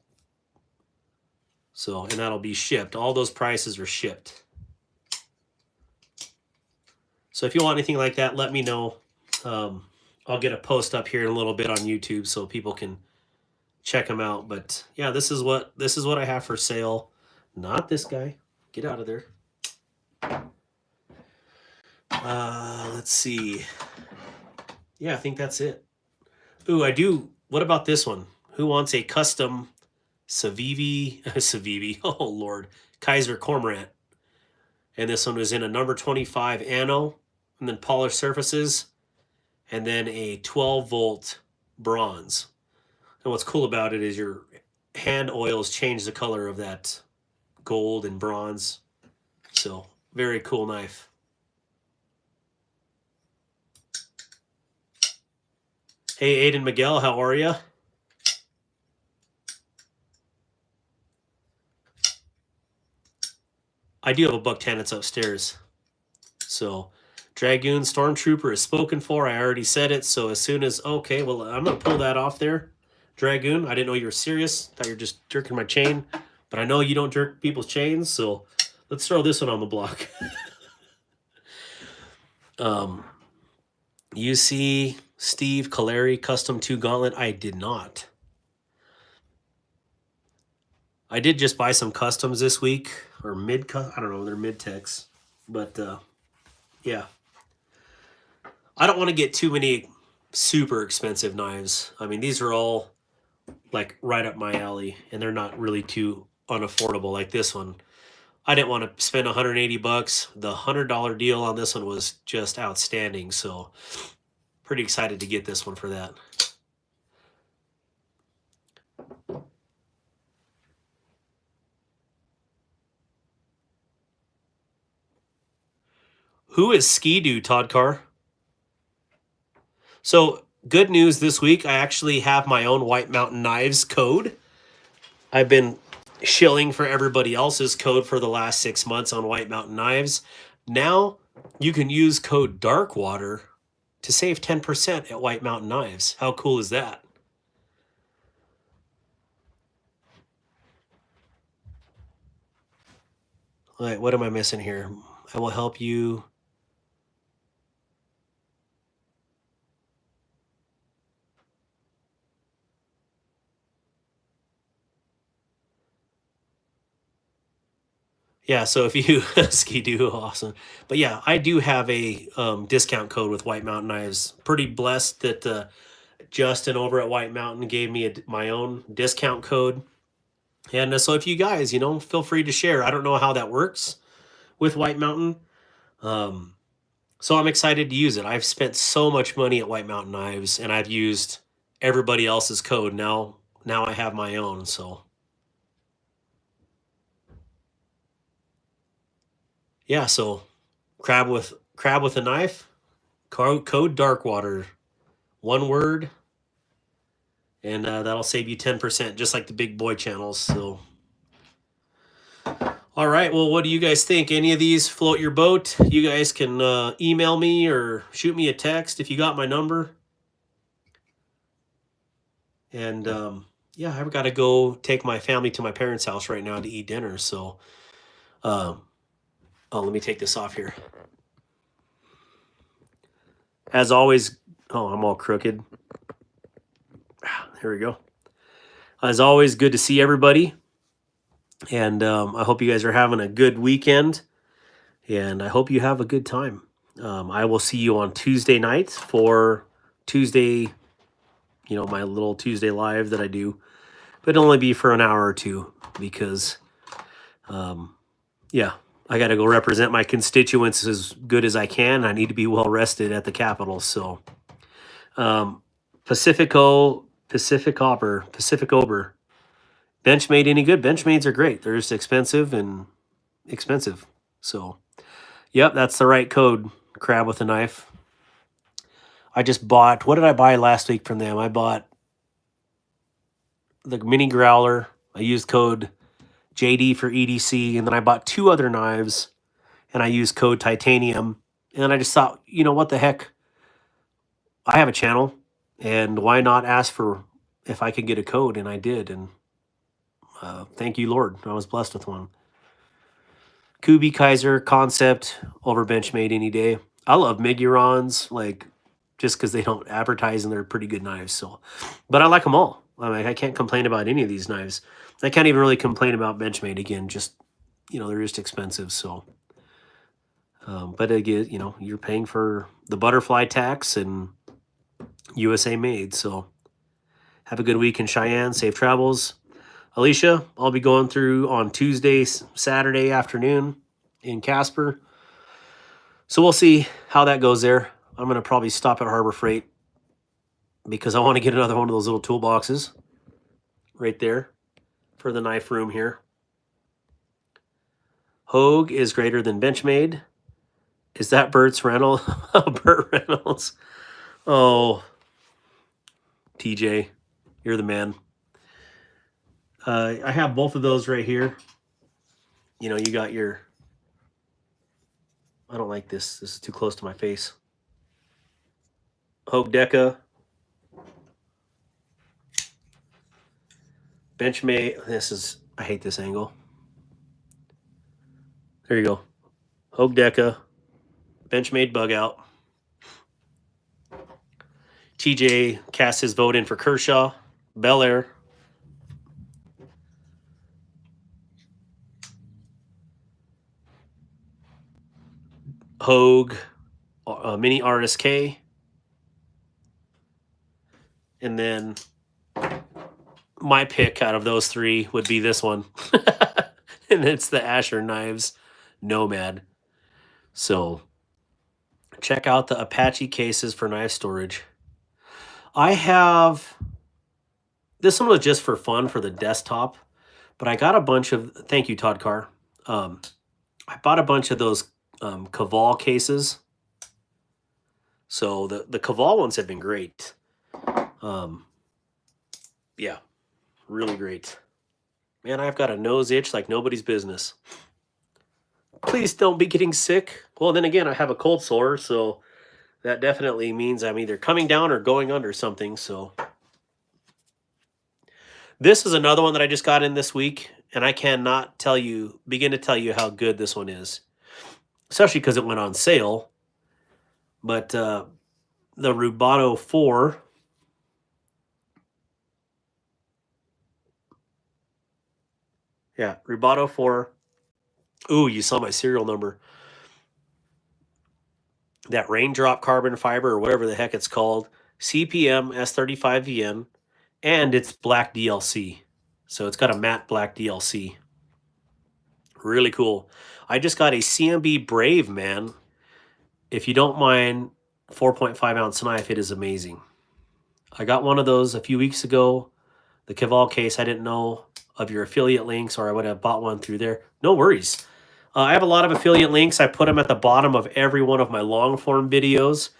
So, and that'll be shipped. All those prices are shipped. So if you want anything like that, let me know. I'll get a post up here in a little bit on YouTube so people can check them out. But yeah, this is what I have for sale. Not this guy. Get out of there. Let's see. Yeah, I think that's it. Ooh, I do. What about this one? Who wants a custom Savivi, oh Lord, Kaiser Cormorant? And this one was in a number 25 ano, and then polished surfaces, and then a 12-volt bronze. And what's cool about it is your hand oils change the color of that gold and bronze. So, very cool knife. Hey, Aiden Miguel, how are you? I do have a buck tan that's upstairs. So, Dragoon Stormtrooper is spoken for. I already said it. So as soon as, okay, well, I'm going to pull that off there. Dragoon, I didn't know you were serious. Thought you were just jerking my chain. But I know you don't jerk people's chains. So let's throw this one on the block. You see Steve Caleri Custom 2 Gauntlet? I did not. I did just buy some customs this week. Or I don't know, they're mid-techs. But, yeah. I don't want to get too many super expensive knives. I mean, these are all like right up my alley, and they're not really too unaffordable like this one. I didn't want to spend $180. The $100 deal on this one was just outstanding, so pretty excited to get this one for that. Who is Ski-Doo, Todd Carr? So, good news this week. I actually have my own White Mountain Knives code. I've been shilling for everybody else's code for the last 6 months on White Mountain Knives. Now you can use code DARKWATER to save 10% at White Mountain Knives. How cool is that? All right, what am I missing here? I will help you. Yeah, so if you ski-doo, awesome. But yeah, I do have a discount code with White Mountain Knives. Pretty blessed that Justin over at White Mountain gave me my own discount code. And so if you guys, feel free to share. I don't know how that works with White Mountain. So I'm excited to use it. I've spent so much money at White Mountain Knives, and I've used everybody else's code. Now I have my own. So yeah, so crab with a knife, code Darkwater, one word, and that'll save you 10%, just like the big boy channels. So all right, well, what do you guys think? Any of these float your boat? You guys can email me or shoot me a text if you got my number. And yeah, I've got to go take my family to my parents' house right now to eat dinner. So, oh, let me take this off here. As always, oh, I'm all crooked. Here we go. As always, good to see everybody. And I hope you guys are having a good weekend. And I hope you have a good time. I will see you on Tuesday night for Tuesday, my little Tuesday live that I do. But it'll only be for an hour or two because, yeah, I got to go represent my constituents as good as I can. I need to be well rested at the Capitol. So, Pacific Ober. Benchmade any good? Benchmades are great. They're just expensive. So, yep, that's the right code. Crab with a knife. I just bought, what did I buy last week from them? I bought the mini growler. I used code JD for EDC, and then I bought 2 other knives, and I used code titanium. And I just thought, what the heck? I have a channel, and why not ask for if I could get a code? And I did, and thank you, Lord. I was blessed with one. Kubi Kaiser Concept over Benchmade any day. I love Migurons, just because they don't advertise and they're pretty good knives. So, but I like them all. I can't complain about any of these knives. I can't even really complain about Benchmade again. Just they're just expensive. So, but again, you're paying for the butterfly tax and USA made. So, have a good week in Cheyenne. Safe travels. Alicia, I'll be going through on Tuesday, Saturday afternoon in Casper. So we'll see how that goes there. I'm going to probably stop at Harbor Freight because I want to get another one of those little toolboxes right there for the knife room here. Hogue is greater than Benchmade. Is that Bert's Reynolds? Burt Reynolds. Oh, TJ, you're the man. I have both of those right here. You got your... I don't like this. This is too close to my face. Hogue Deca. Benchmade. I hate this angle. There you go. Hogue Deca. Benchmade bug out. TJ cast his vote in for Kershaw. Bel Air. Hogue. Mini RSK. And then my pick out of those 3 would be this one. And it's the Asher Knives Nomad. So check out the Apache cases for knife storage. I have... This one was just for fun for the desktop. But I got a bunch of... Thank you, Todd Carr. I bought a bunch of those Caval cases. So the Caval ones have been great. Yeah, really great. Man, I've got a nose itch like nobody's business. Please don't be getting sick. Well, then again, I have a cold sore, so that definitely means I'm either coming down or going under something. So this is another one that I just got in this week, and I cannot begin to tell you how good this one is, especially because it went on sale. But the Rubato 4. Yeah, Rubato 4. Ooh, you saw my serial number. That raindrop carbon fiber or whatever the heck it's called. CPM S35VN. And it's black DLC. So it's got a matte black DLC. Really cool. I just got a CMB Brave, man. If you don't mind 4.5 ounce knife, it is amazing. I got one of those a few weeks ago. The Caval case, I didn't know of your affiliate links, or I would have bought one through there. No worries. I have a lot of affiliate links. I put them at the bottom of every one of my long form videos.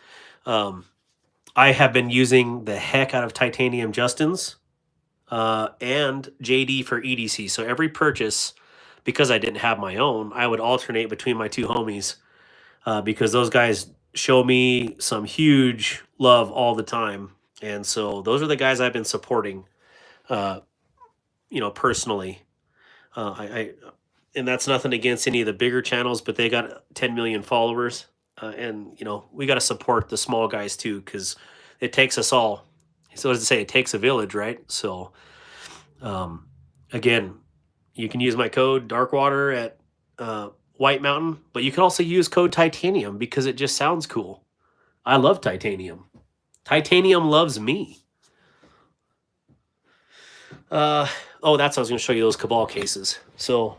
I have been using the heck out of Titanium Justins and JD for EDC. So every purchase, because I didn't have my own, I would alternate between my two homies because those guys show me some huge love all the time. And so those are the guys I've been supporting, personally. I and that's nothing against any of the bigger channels, but they got 10 million followers. And, we got to support the small guys too, because it takes us all. So as I say, it takes a village, right? So, again, you can use my code Darkwater at White Mountain, but you can also use code Titanium because it just sounds cool. I love Titanium. Titanium loves me. That's what I was going to show you, those Cabal cases. So,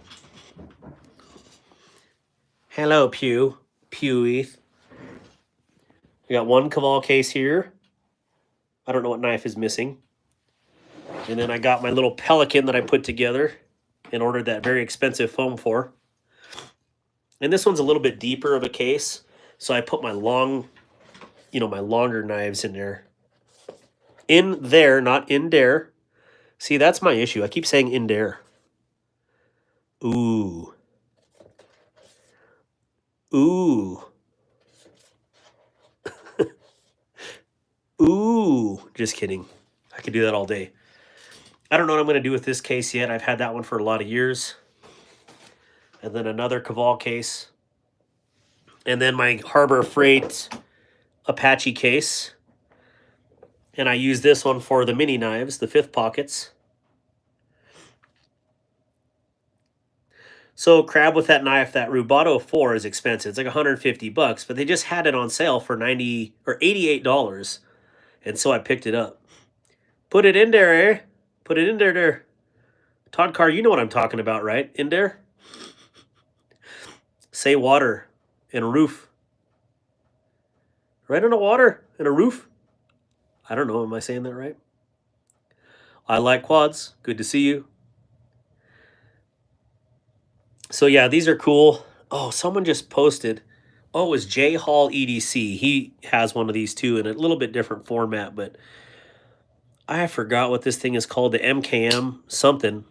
hello, Pew ETH. We got one Cabal case here. I don't know what knife is missing. And then I got my little Pelican that I put together and ordered that very expensive foam for. And this one's a little bit deeper of a case, so I put my longer knives in there. In there, not in there. See, that's my issue. I keep saying in there. Ooh. Ooh. Ooh. Just kidding. I could do that all day. I don't know what I'm going to do with this case yet. I've had that one for a lot of years. And then another Caval case. And then my Harbor Freight Apache case. And I use this one for the mini knives, the 5th pockets. So crab with that knife, that Rubato 4 is expensive. It's like $150, but they just had it on sale for $90 or $88. And so I picked it up. Put it in there, eh? Put it in there. Todd Carr, you know what I'm talking about, right? In there? Say water and a roof. Right on the water and a roof? I don't know. Am I saying that right? I like quads. Good to see you. So yeah, these are cool. Oh, someone just posted. Oh, it was J Hall EDC. He has one of these too in a little bit different format, but I forgot what this thing is called. The MKM something.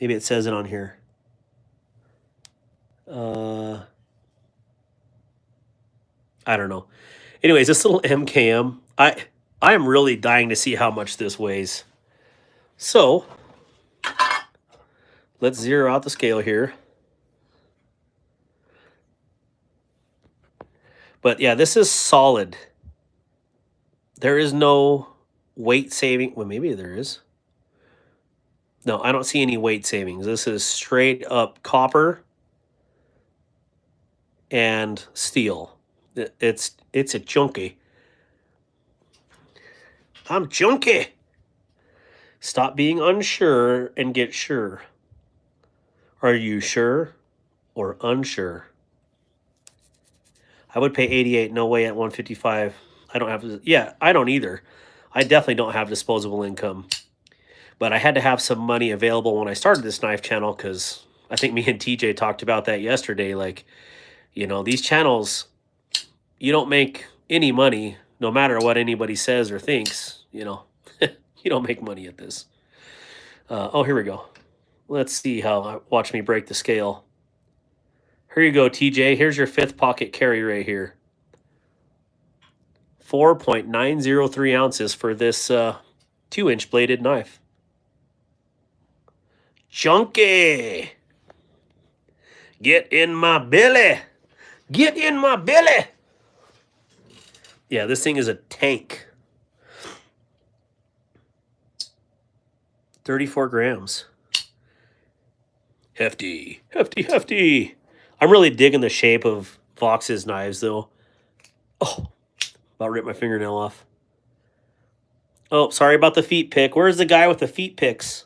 Maybe it says it on here. I don't know. Anyways, this little MKM, I am really dying to see how much this weighs. So let's zero out the scale here. But yeah, this is solid. There is no weight saving. Well, maybe there is. No, I don't see any weight savings. This is straight up copper and steel. It's a chunky. I'm chunky. Stop being unsure and get sure. Are you sure or unsure? I would pay 88. No way at 155. I don't have. Yeah, I don't either. I definitely don't have disposable income. But I had to have some money available when I started this knife channel because I think me and TJ talked about that yesterday. Like, these channels, you don't make any money no matter what anybody says or thinks. You don't make money at this. Oh, here we go. Let's see how. Watch me break the scale. Here you go, TJ. Here's your 5th pocket carry right here. 4.903 ounces for this 2-inch bladed knife. Chunky. Get in my belly. Get in my belly. Yeah, this thing is a tank. 34 grams. Hefty, hefty, hefty. I'm really digging the shape of Vox's knives, though. Oh, about ripped my fingernail off. Oh, sorry about the feet pick. Where's the guy with the feet picks?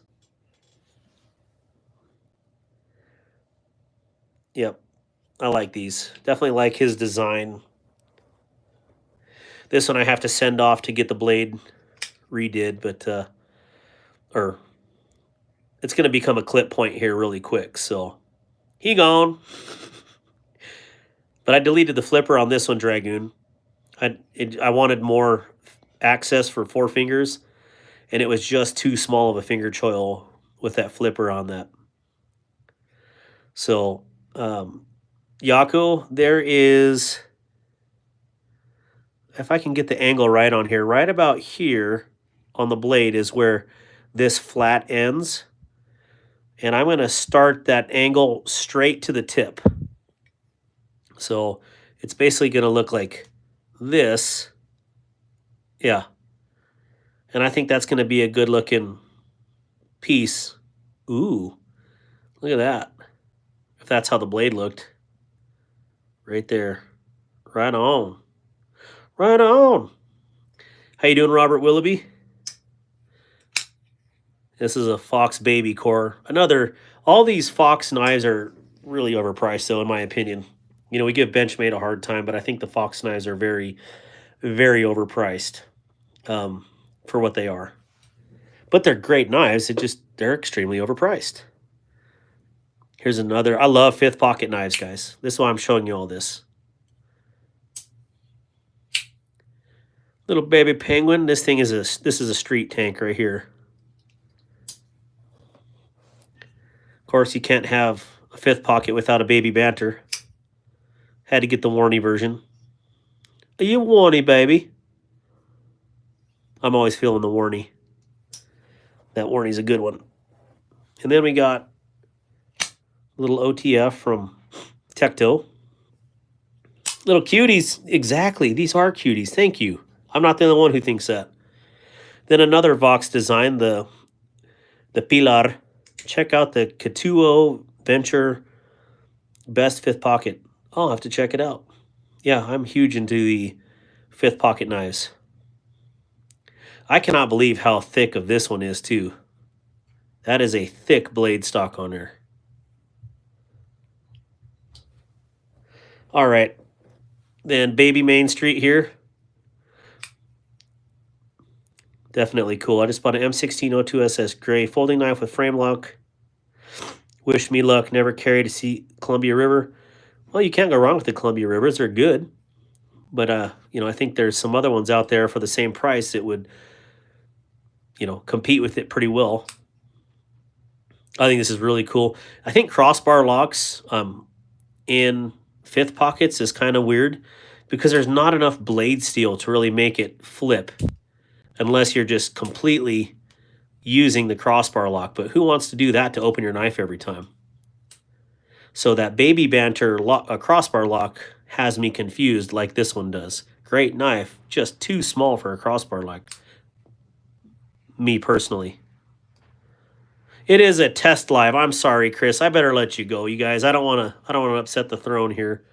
Yep, I like these. Definitely like his design. This one I have to send off to get the blade redid, but or it's going to become a clip point here really quick. So he gone. But I deleted the flipper on this one, Dragoon. I wanted more access for 4 fingers, and it was just too small of a finger choil with that flipper on that. So, Yako, there is, if I can get the angle right on here, right about here on the blade is where this flat ends. And I'm going to start that angle straight to the tip. So it's basically going to look like this. Yeah. And I think that's going to be a good looking piece. Ooh, look at that. If that's how the blade looked. Right there. Right on. Right on. How you doing, Robert Willoughby? This is a Fox Baby Core. All these Fox knives are really overpriced, though, in my opinion. You know, we give Benchmade a hard time, but I think the Fox knives are very, very overpriced for what they are. But they're great knives. They're extremely overpriced. Here's another. I love 5th pocket knives, guys. This is why I'm showing you all this. Little baby penguin. This is a street tank right here. Of course, you can't have a 5th pocket without a baby banter. Had to get the Warnie version. Are you Warnie, baby? I'm always feeling the Warnie. That Warnie's a good one. And then we got a little OTF from Tecto. Little cuties. Exactly. These are cuties. Thank you. I'm not the only one who thinks that. Then another Vox design, the Pilar. Check out the Katuo Venture Best 5th Pocket. I'll have to check it out. Yeah, I'm huge into the 5th pocket knives. I cannot believe how thick of this one is, too. That is a thick blade stock on there. All right. Then Baby Main Street here. Definitely cool. I just bought an M1602SS gray folding knife with frame lock. Wish me luck. Never carried to see Columbia River. Well, you can't go wrong with the Columbia Rivers. They're good. But, you know, I think there's some other ones out there for the same price that would, you know, compete with it pretty well. I think this is really cool. I think crossbar locks in 5th pockets is kind of weird because there's not enough blade steel to really make it flip unless you're just completely using the crossbar lock. But who wants to do that to open your knife every time? So that Baby Banter crossbar lock has me confused like this one does. Great knife, just too small for a crossbar lock. Me personally. It is a test live. I'm sorry, Chris. I better let you go, you guys. I don't want to upset the throne here.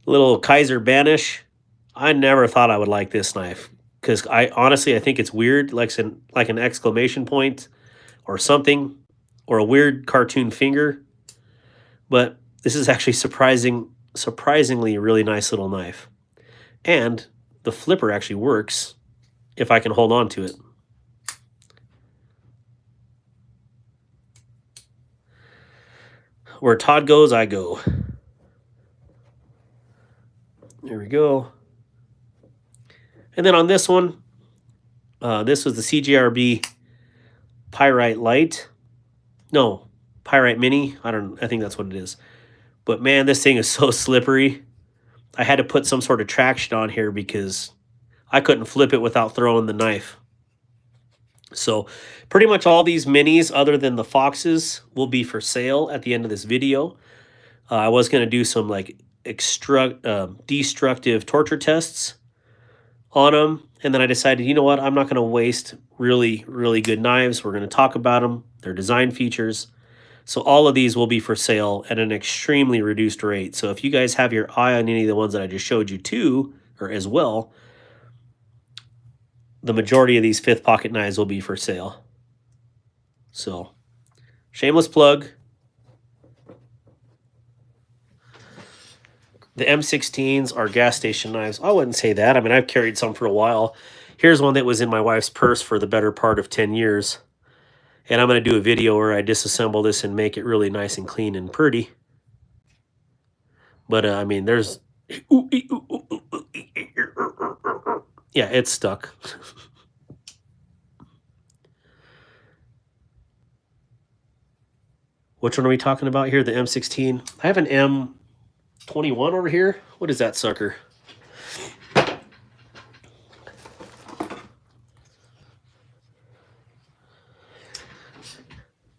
Little Kaiser Banish. I never thought I would like this knife because I think it's weird, like an exclamation point or something, or a weird cartoon finger. But this is actually surprisingly a really nice little knife, and the flipper actually works if I can hold on to it. Where Todd goes, I go. There we go. And then on this one, This was the CJRB Pyrite Light. No, Pyrite Mini. I think that's what it is. But man, this thing is so slippery. I had to put some sort of traction on here because I couldn't flip it without throwing the knife. So pretty much all these minis, other than the Foxes, will be for sale at the end of this video. I was going to do some like destructive torture tests on them. And then I decided, you know what? I'm not going to waste really, really good knives. We're going to talk about them, their design features. So all of these will be for sale at an extremely reduced rate. So if you guys have your eye on any of the ones that I just showed you too, or as well, the majority of these 5th pocket knives will be for sale. So, shameless plug. The M16s are gas station knives. I wouldn't say that. I mean, I've carried some for a while. Here's one that was in my wife's purse for the better part of 10 years. And I'm going to do a video where I disassemble this and make it really nice and clean and pretty. But, I mean, there's... Yeah, it's stuck. Which one are we talking about here? The M16. I have an M21 over here. What is that sucker?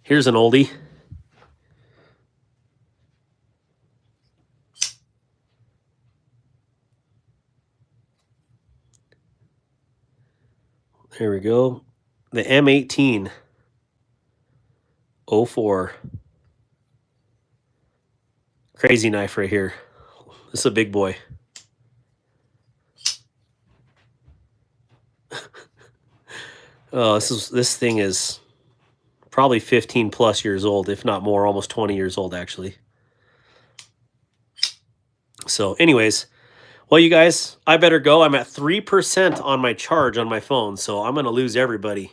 Here's an oldie. There we go. The M18 04. Crazy knife right here. This is a big boy. Oh, this thing is probably 15 plus years old, if not more, almost 20 years old actually. So anyways, well, you guys, I better go. I'm at 3% on my charge on my phone, so I'm going to lose everybody.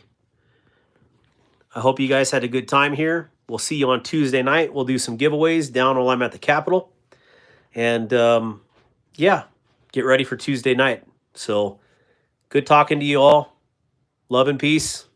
I hope you guys had a good time here. We'll see you on Tuesday night. We'll do some giveaways down while I'm at the Capitol. And, yeah, get ready for Tuesday night. So, good talking to you all. Love and peace.